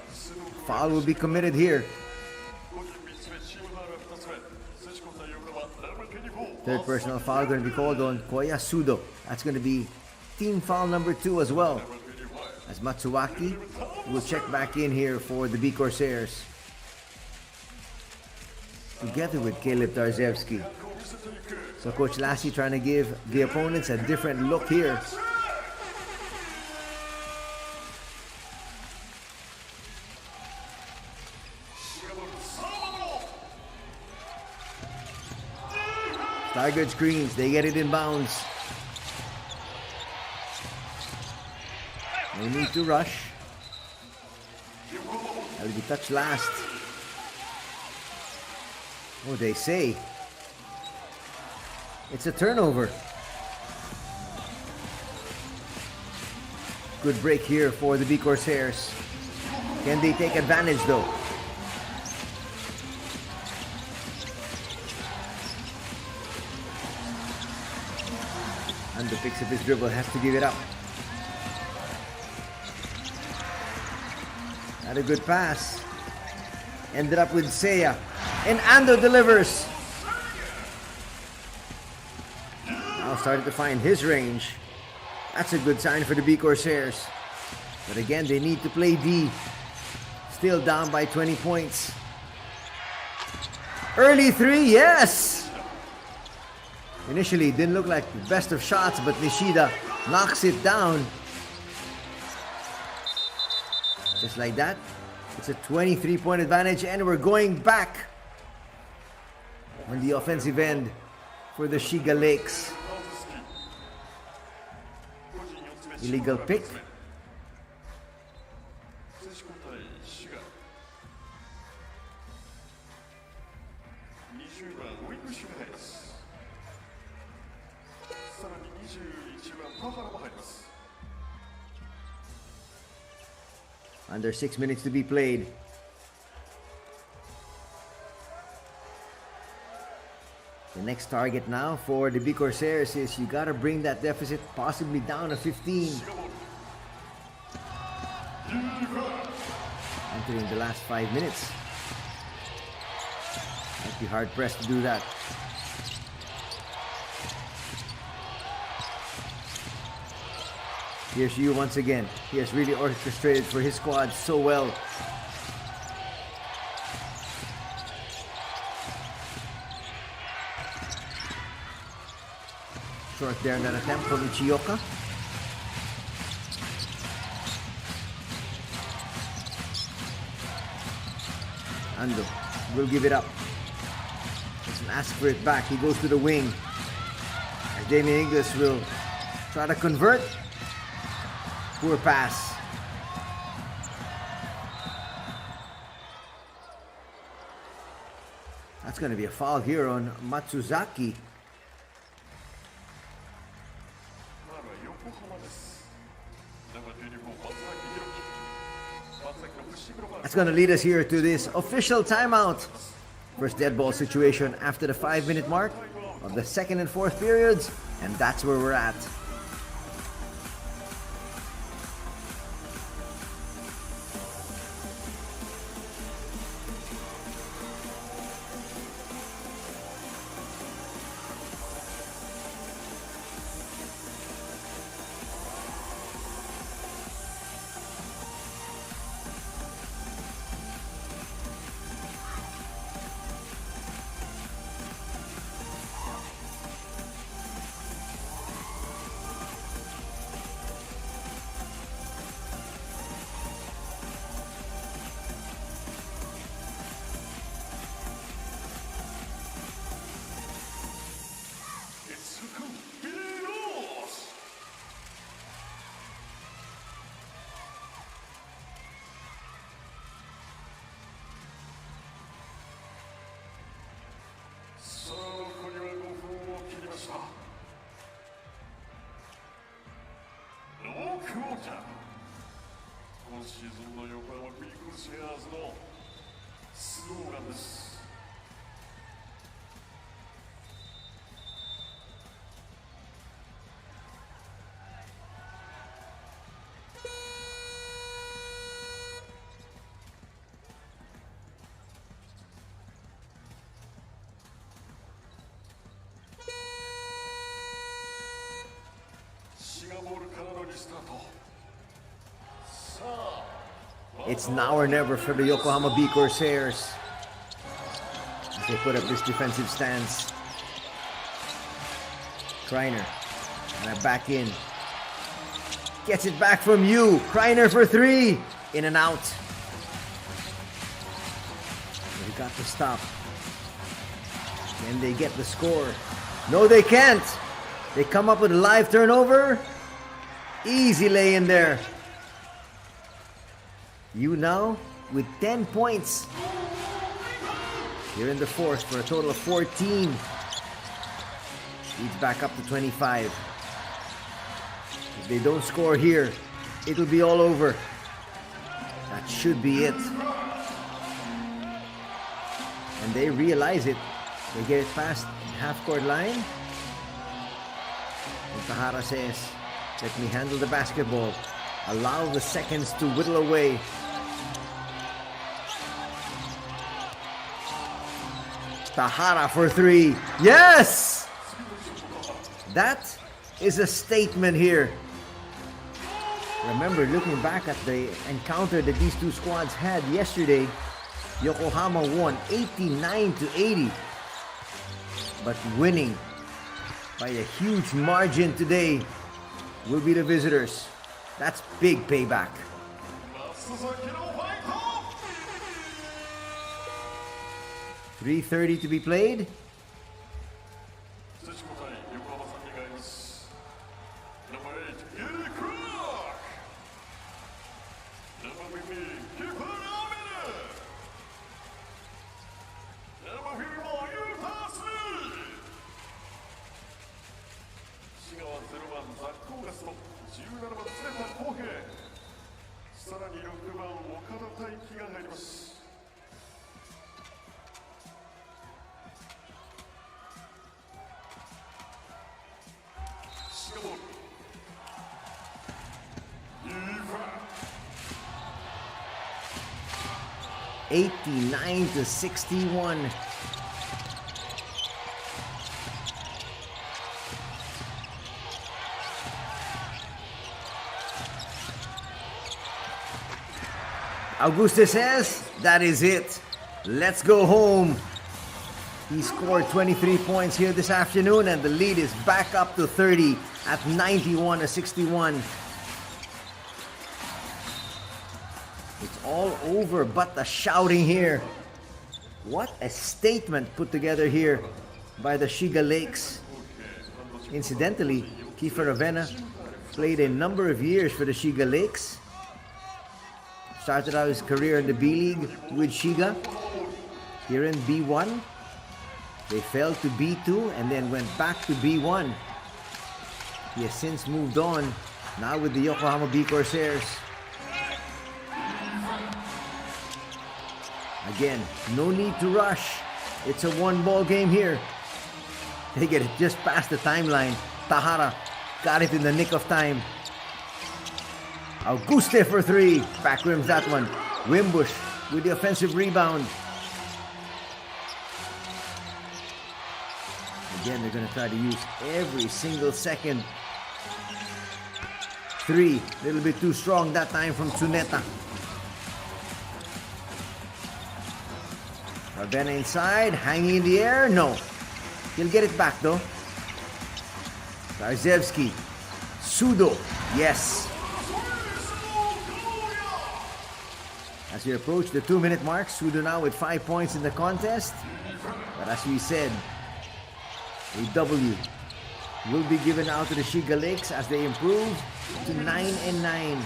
foul will be committed here. Third personal foul going to be called on Koya Sudo. That's going to be team foul number 2 as well. As Matsuwaki will check back in here for the B-CORSAIRS. Together with Caleb Tarzewski. So Coach Lassie trying to give the opponents a different look here. Target screens, they get it in bounds. No need to rush. That will be touched last. Oh, they say it's a turnover. Good break here for the B-CORSAIRS. Can they take advantage though? Ando picks up his dribble, has to give it up. Had a good pass. Ended up with Seiya. And Ando delivers. Now started to find his range. That's a good sign for the B-CORSAIRS. But again, they need to play D. Still down by 20 points. Early three, yes! Initially, it didn't look like the best of shots, but Nishida knocks it down. Just like that, it's a 23-point advantage, and we're going back on the offensive end for the Shiga Lakes. Illegal pick. 19番ウィングシュガです。さらに21番田原も入ります。 Under 6 minutes to be played. The next target now for the B-CORSAIRS is you gotta bring that deficit possibly down to 15. Entering the last 5 minutes. Might be hard pressed to do that. Here's you once again. He has really orchestrated for his squad so well. Short there in that attempt from Ichioka. Ando will give it up. Doesn't ask for it back. He goes to the wing. As Damian Inglis will try to convert. Poor pass. That's going to be a foul here on Matsuzaki. That's going to lead us here to this official timeout. First dead ball situation after the 5-minute mark of the second and fourth periods. And that's where we're at. It's now or never for the Yokohama B-CORSAIRS as they put up this defensive stance. Kreiner and a back in. Gets it back from you. Kreiner for three. In and out. They got to stop. Can they get the score? No, they can't. They come up with a live turnover. Easy lay in there. You now with 10 points. Here in the fourth for a total of 14. Leads back up to 25. If they don't score here, it'll be all over. That should be it. And they realize it. They get it past the half-court line. And Tahara says, let me handle the basketball. Allow the seconds to whittle away. Tahara for three. Yes! That is a statement here. Remember, looking back at the encounter that these two squads had yesterday, Yokohama won 89-80. But winning by a huge margin today will be the visitors. That's big payback. 3:30 to be played. 89-61. Auguste says, that is it. Let's go home. He scored 23 points here this afternoon, and the lead is back up to 30 at 91-61. It's all over but the shouting here. What a statement put together here by the Shiga Lakes. Incidentally, Kiefer Ravenna played a number of years for the Shiga Lakes. Started out his career in the B-League with Shiga. Here in B1. They fell to B2 and then went back to B1. He has since moved on, now with the Yokohama B-CORSAIRS. Again, no need to rush. It's a one-ball game here. They get it just past the timeline. Tahara got it in the nick of time. Auguste for three. Back rims that one. Wimbush with the offensive rebound. Again, they're going to try to use every single second. Three, a little bit too strong that time from Tsuneta. Ravenna inside, hanging in the air. No. He'll get it back though. Zarzewski. Sudo. Yes. As we approach the 2-minute mark, Sudo now with 5 points in the contest. But as we said, a W will be given out to the Shiga Lakes as they improve to 9-9.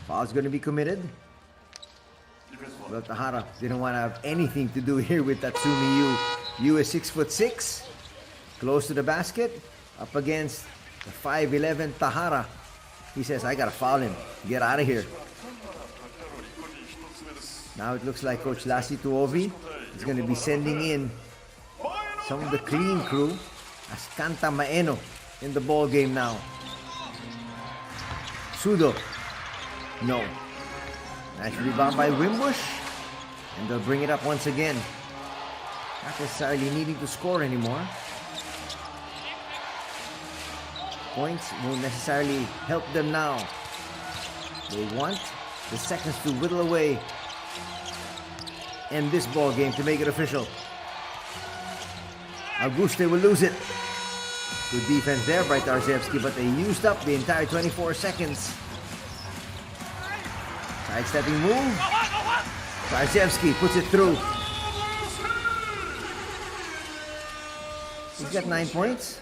Foul's going to be committed. Well, Tahara didn't want to have anything to do here with Tatsumi Yu. Yu is 6'6", close to the basket, up against the 5'11" Tahara. He says, I gotta foul him. Get out of here. Now it looks like Coach Lassie Tuovi is going to be sending in some of the clean crew as Kanta Maeno in the ball game now. Sudo. No. Nice rebound by Wimbush. And they'll bring it up once again. Not necessarily needing to score anymore. Points won't necessarily help them now. They want the seconds to whittle away in this ball game to make it official. Auguste will lose it. Good defense there by Zarzewski, but they used up the entire 24 seconds. Side-stepping move. Zarzewski puts it through. He's got 9 points.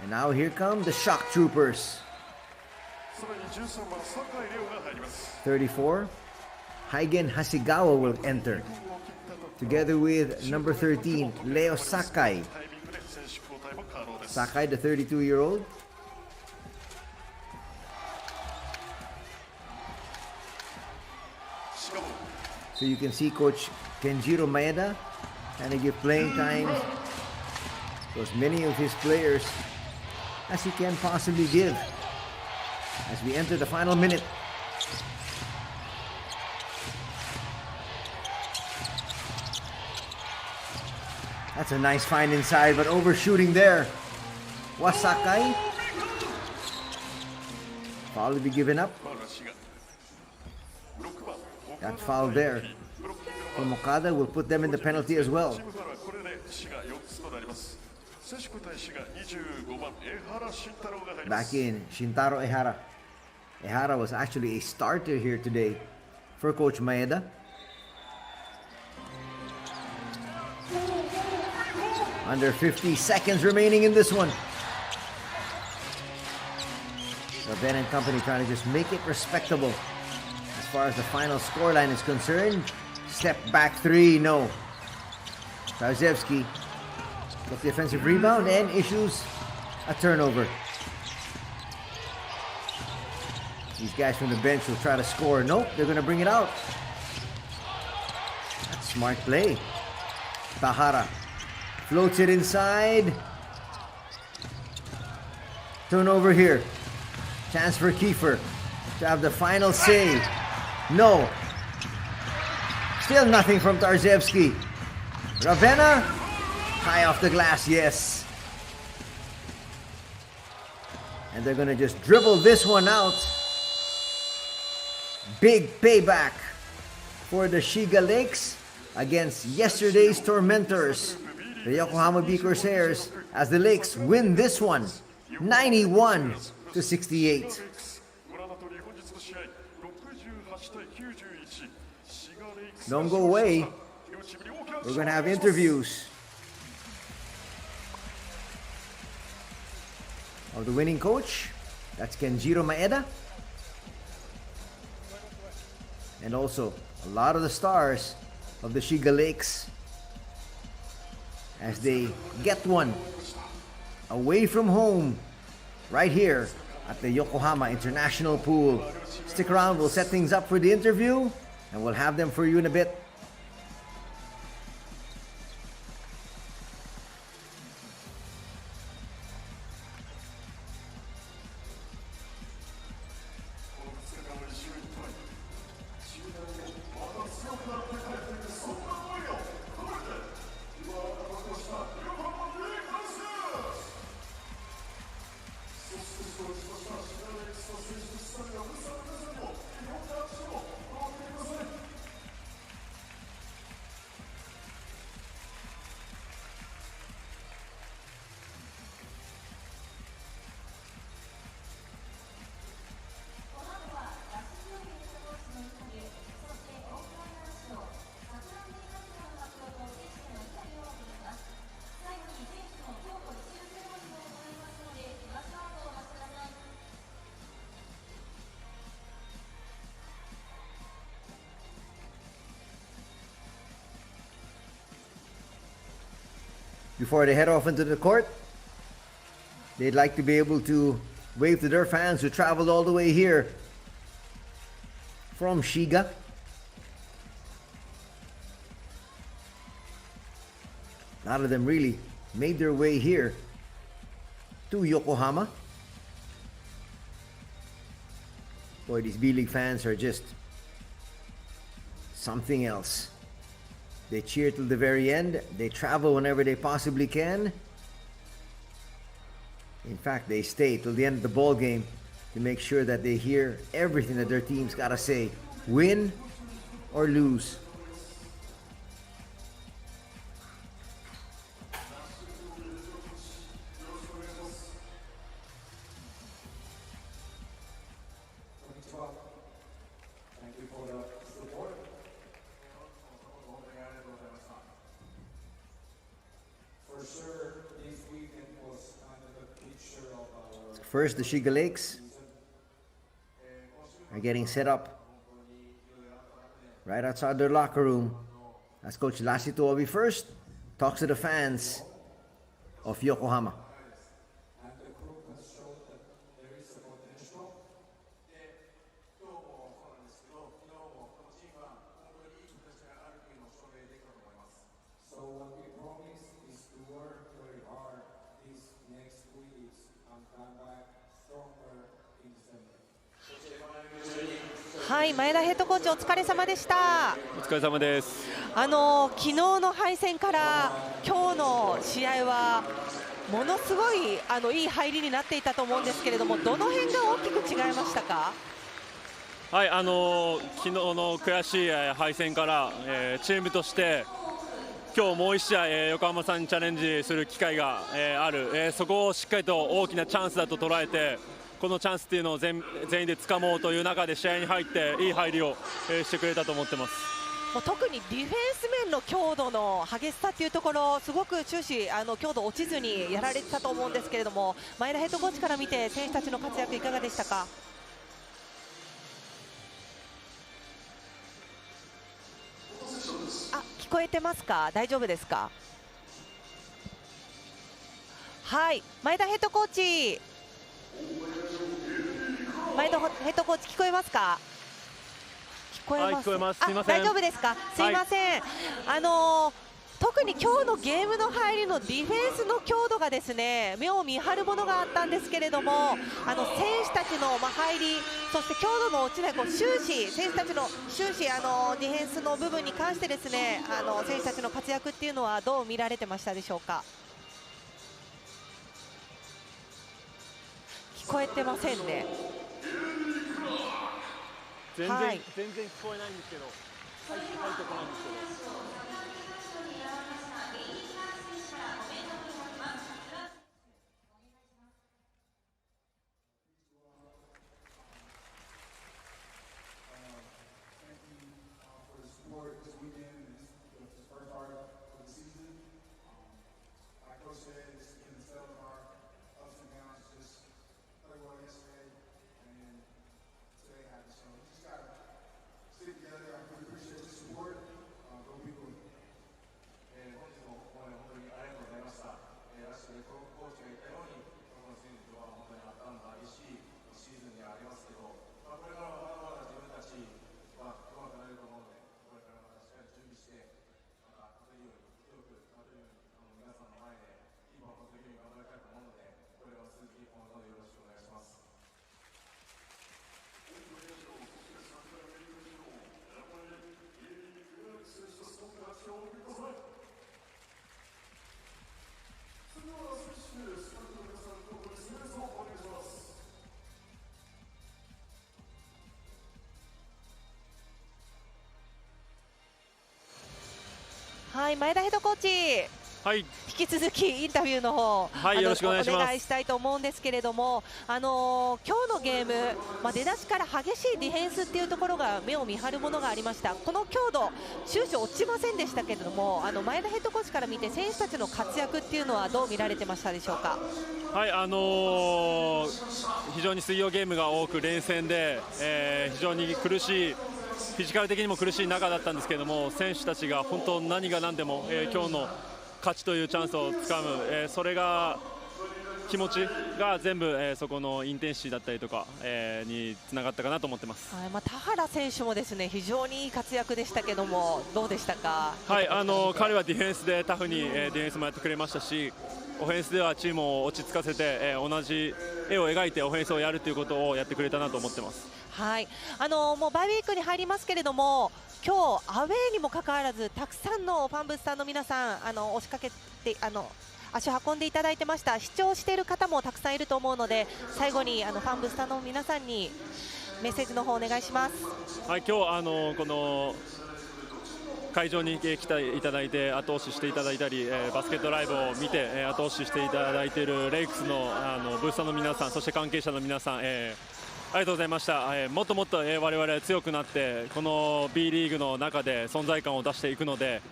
And now here come the shock troopers. 34. Heigen Hasegawa will enter. Together with number 13, Leo Sakai. Sakai, the 32-year-old. So you can see Coach Kenjiro Maeda trying to give playing time to as many of his players as he can possibly give as we enter the final minute. That's a nice find inside, but overshooting there. Wasakai. Foul will be given up. That foul there from Okada will put them in the penalty as well. Back in, Shintaro Ehara. Ehara was actually a starter here today for Coach Maeda. Under 50 seconds remaining in this one. Ravenna and company trying to just make it respectable as far as the final scoreline is concerned. Step back three, no. Zarzewski gets the offensive rebound and issues a turnover. These guys from the bench will try to score. Nope, they're going to bring it out. That's smart play. Tahara floats it inside. Turnover here. Chance for Kiefer to have the final say. No. Still nothing from Tarzewski. Ravenna, high off the glass, yes. And they're going to just dribble this one out. Big payback for the Shiga Lakes against yesterday's tormentors, the Yokohama B-CORSAIRS, as the Lakes win this one, 91-68. Don't go away. We're going to have interviews of the winning coach. That's Kenjiro Maeda. And also a lot of the stars of the Shiga Lakes as they get one away from home right here at the Yokohama International Pool. Stick around, we'll set things up for the interview and we'll have them for you in a bit. Before they head off into the court, they'd like to be able to wave to their fans who traveled all the way here from Shiga. A lot of them really made their way here to Yokohama. Boy, these B-League fans are just something else. They cheer till the very end. They travel whenever they possibly can. In fact, they stay till the end of the ball game to make sure that they hear everything that their team's got to say, win or lose. First, the Shiga Lakes are getting set up right outside their locker room as Coach Lasito will be first, talks to the fans of Yokohama.はい、前田ヘッドコーチお疲れ様でした。お疲れ様です。昨日の敗戦から今日の試合はものすごいいい入りになっていたと思うんですけれども、どの辺が大きく違いましたか？はい、昨日の悔しい敗戦から、チームとして今日もう1試合、横浜さんにチャレンジする機会が、ある、そこをしっかりと大きなチャンスだと捉えて、このチャンスっていうのを全員で掴もうという中で試合に入っていい入りを、してくれたと思ってます。もう特にディフェンス面の強度の激しさというところ、すごく終始強度落ちずにやられてたと思うんですけれども、前田ヘッドコーチから見て選手たちの活躍いかがでしたか？聞こえてますか？大丈夫ですか？はい、前田ヘッドコーチ。前田ヘッドコーチ聞こえますか？聞こえます。聞こえます。すいません。大丈夫ですか？すいません。特に今日のゲームの入りのディフェンスの強度がですね、目を見張るものがあったんですけれども、選手たちの入り、そして強度の落ちない終始、選手たちの終始ディフェンスの部分に関してですね、選手たちの活躍っていうのはどう見られてましたでしょうか？聞こえてませんね。全然聞こえないんですけど、入ってこないんですけど。はい、前田ヘッドコーチ、はい、引き続きインタビューの方、はい、よろしくお願いします。お願いしたいと思うんですけれども、今日のゲーム、出だしから激しいディフェンスっていうところが目を見張るものがありました。この強度、終始落ちませんでしたけれども、前田ヘッドコーチから見て選手たちの活躍っていうのはどう見られてましたでしょうか？はい、非常に水曜ゲームが多く連戦で、非常に苦しい、フィジカル的にも苦しい中だったんですけれども、選手たちが本当何が何でも、今日の勝ちというチャンスをつかむ、それが気持ちが全部、そこのインテンシティだったりとか、につながったかなと思ってます。はい、田原選手もですね、非常にいい活躍でしたけども、どうでしたか？はい、彼はディフェンスでタフに、ディフェンスもやってくれましたし、オフェンスではチームを落ち着かせて、同じ絵を描いてオフェンスをやるということをやってくれたなと思ってます。はい、もうバイウィークに入りますけれども、今日アウェーにもかかわらずたくさんのファンブースターの皆さん押しかけて足を運んでいただいてました。視聴している方もたくさんいると思うので、最後にファンブースターの皆さんにメッセージの方お願いします。はい、今日この会場に来ていただいて後押ししていただいたり、バスケットライブを見て後押ししていただいているレイクスのブースターの皆さん、そして関係者の皆さん、ありがとうございました。もっともっと我々は強くなってこの B リーグの中で存在感を出していくので、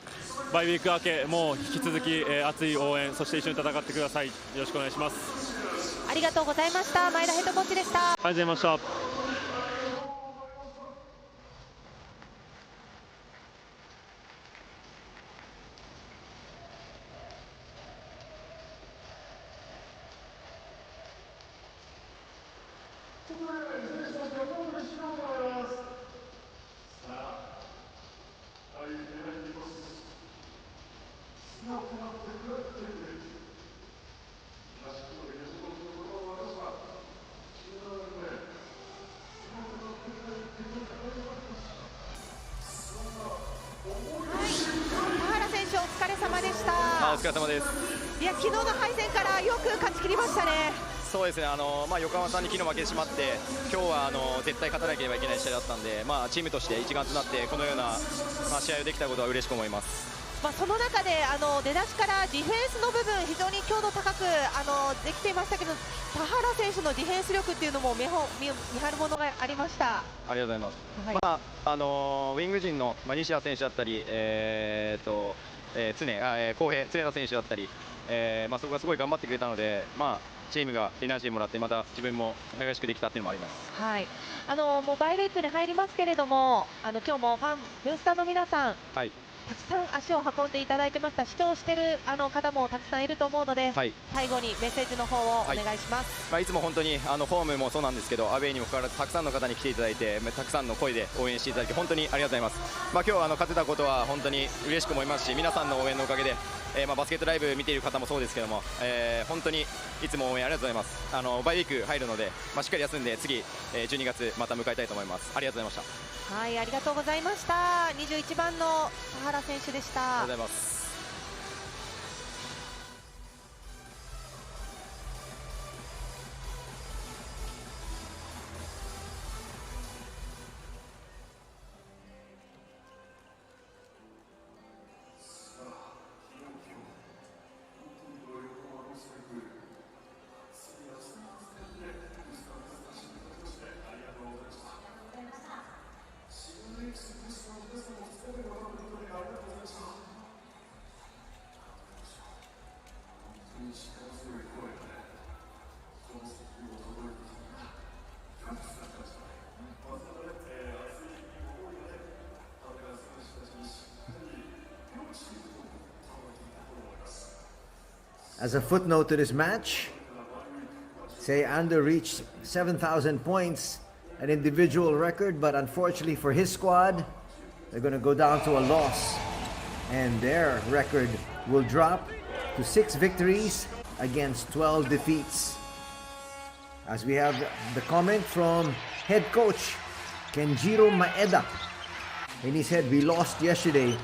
バイウィーク明けも引き続き熱い応援、そして一緒に戦ってください。よろしくお願いします。ありがとうございました。前田ヘッドコーチでした。ありがとうございました。お疲れ様です。いや、昨日の敗戦からよく勝ち切りましたね。そうですね、横浜さんに昨日負けてしまって、今日は絶対勝たなければいけない試合だったんで、チームとして一丸となってこのような、試合をできたことは嬉しく思います。その中で出だしからディフェンスの部分、非常に強度高くできていましたけど、田原選手のディフェンス力っていうのも見張るものがありました。ありがとうございます。はい、ウィング陣の、西田選手だったり、常田選手だったり、そこがすごい頑張ってくれたので、チームがエナジーもらって、また自分も激しくできたっていうのもあります。はい、もうバイレークに入りますけれども、今日もファンブースターの皆さん、はい、たくさん足を運んでいただいてました。視聴してる方もたくさんいると思うので、はい、最後にメッセージの方をお願いします。いつも本当にホームもそうなんですけど、アウェーにもかかわらずたくさんの方に来ていただいて、たくさんの声で応援していただいて本当にありがとうございます。今日勝てたことは本当に嬉しく思いますし、皆さんの応援のおかげで、バスケットライブ見ている方もそうですけども、本当にいつも応援ありがとうございます。バイウィーク入るので、しっかり休んで次、12月また迎えたいと思います。ありがとうございました。はい、ありがとうございました。21番の田原選手でした。ありがとうございます。As a footnote to this match, Ando reached 7,000 points, an individual record, but unfortunately for his squad, they're going to go down to a loss, and their record will drop to 6 victories against 12 defeats. As we have the comment from head coach Kenjiro Maeda, and he said, "We lost yesterday,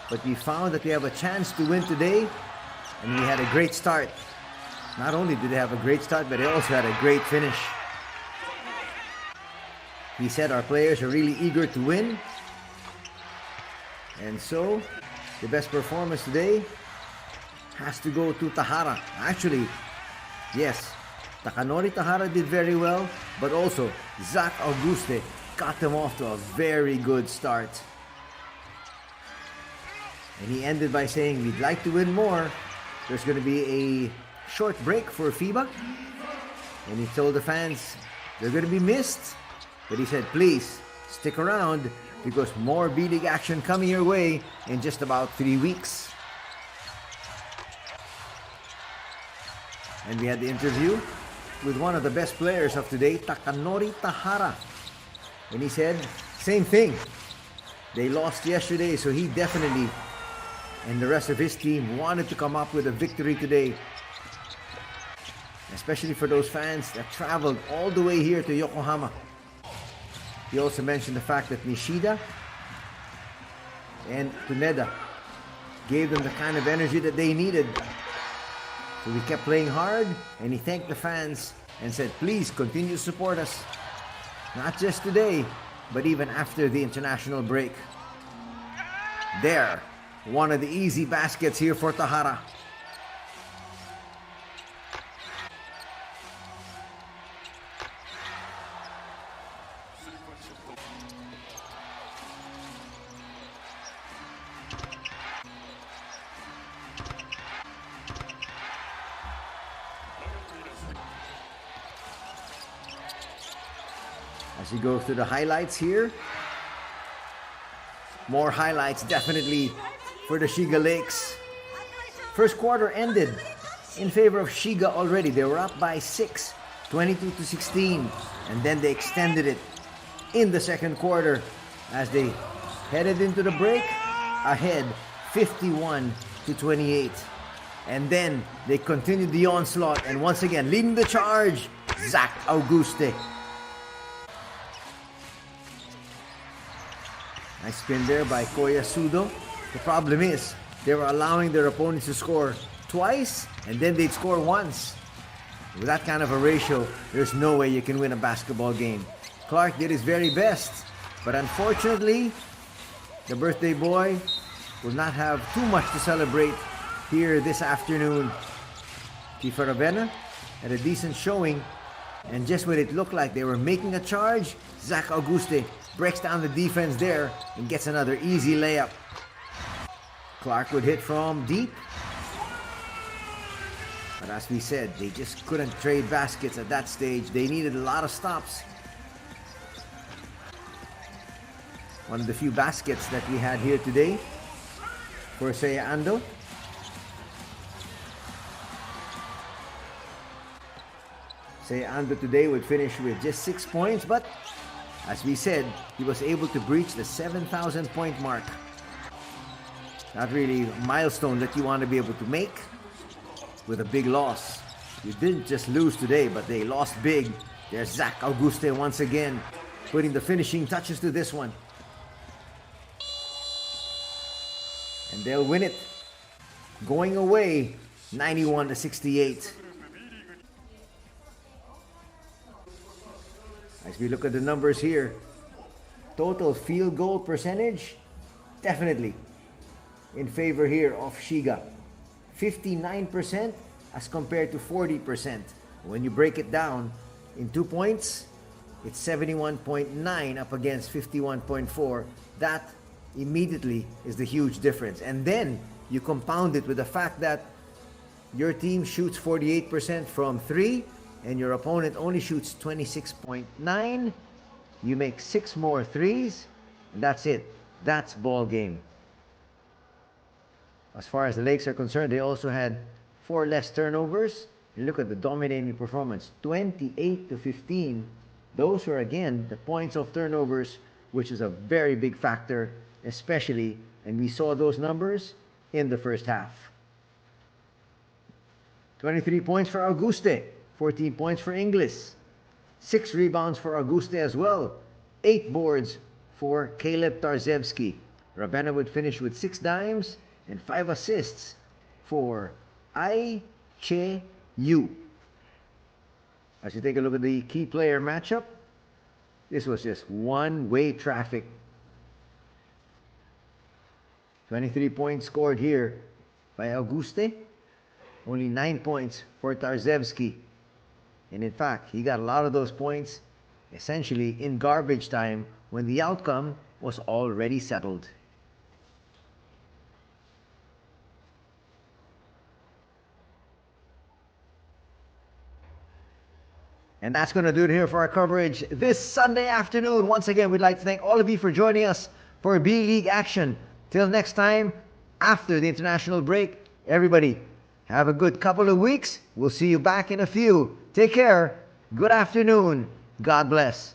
but we found that we have a chance to win today, and we had a great start." Not only did they have a great start, but they also had a great finish. He said our players are really eager to win, and so the best performance today has to go to Tahara. Actually, yes, Takanori Tahara did very well, but also Zach Auguste got them off to a very good start. And he ended by saying, "We'd like to win more. There's going to be a short break for FIBA." And he told the fans they're going to be missed. But he said, "Please stick around because more B-League action coming your way in just about 3 weeks." And we had the interview with one of the best players of today, Takanori Tahara. And he said, same thing. They lost yesterday, so he definitely and the rest of his team wanted to come up with a victory today. Especially for those fans that traveled all the way here to Yokohama. He also mentioned the fact that Nishida and Tuneda gave them the kind of energy that they needed. So we kept playing hard, and he thanked the fans and said, "Please continue to support us. Not just today, but even after the international break." There, one of the easy baskets here for Tahara. As you go through the highlights here, more highlights definitely for the Shiga Lakes. First quarter ended in favor of Shiga already. They were up by 6, 22-16, and then they extended it in the second quarter as they headed into the break ahead 51-28. And then they continued the onslaught, and once again leading the charge, Zach Auguste. Nice spin there by Koya Sudo. The problem is, they were allowing their opponents to score twice, and then they'd score once. With that kind of a ratio, there's no way you can win a basketball game. Clark did his very best, but unfortunately, the birthday boy will not have too much to celebrate here this afternoon. Tifa Ravenna had a decent showing, and just when it looked like they were making a charge, Zach Auguste breaks down the defense there and gets another easy layup. Clark would hit from deep. But as we said, they just couldn't trade baskets at that stage. They needed a lot of stops. One of the few baskets that we had here today for Seiya Ando. Seiya Ando today would finish with just 6 points, but as we said, he was able to breach the 7,000 point mark. Not really a milestone that you want to be able to make with a big loss. You didn't just lose today, but they lost big. There's Zach Auguste once again, putting the finishing touches to this one. And they'll win it. Going away, 91-68. As we look at the numbers here, total field goal percentage, definitely in favor here of Shiga. 59% as compared to 40%. When you break it down in 2 points, it's 71.9 up against 51.4. That immediately is the huge difference. And then you compound it with the fact that your team shoots 48% from 3 and your opponent only shoots 26.9. You make 6 more threes, and that's it. That's ball game. As far as the Lakes are concerned, they also had 4 less turnovers. And look at the dominating performance, 28-15. Those were, again, the points of turnovers, which is a very big factor, especially, and we saw those numbers in the first half. 23 points for Auguste, 14 points for Inglis, 6 rebounds for Auguste as well, 8 boards for Caleb Tarzewski. Ravenna would finish with 6 dimes and 5 assists for Ai Che Yu. As you take a look at the key player matchup, this was just one-way traffic. 23 points scored here by Auguste, only 9 points for Tarzewski. And in fact, he got a lot of those points essentially in garbage time when the outcome was already settled. And that's going to do it here for our coverage this Sunday afternoon. Once again, we'd like to thank all of you for joining us for B-League action. Till next time, after the international break, everybody, have a good couple of weeks. We'll see you back in a few. Take care. Good afternoon. God bless.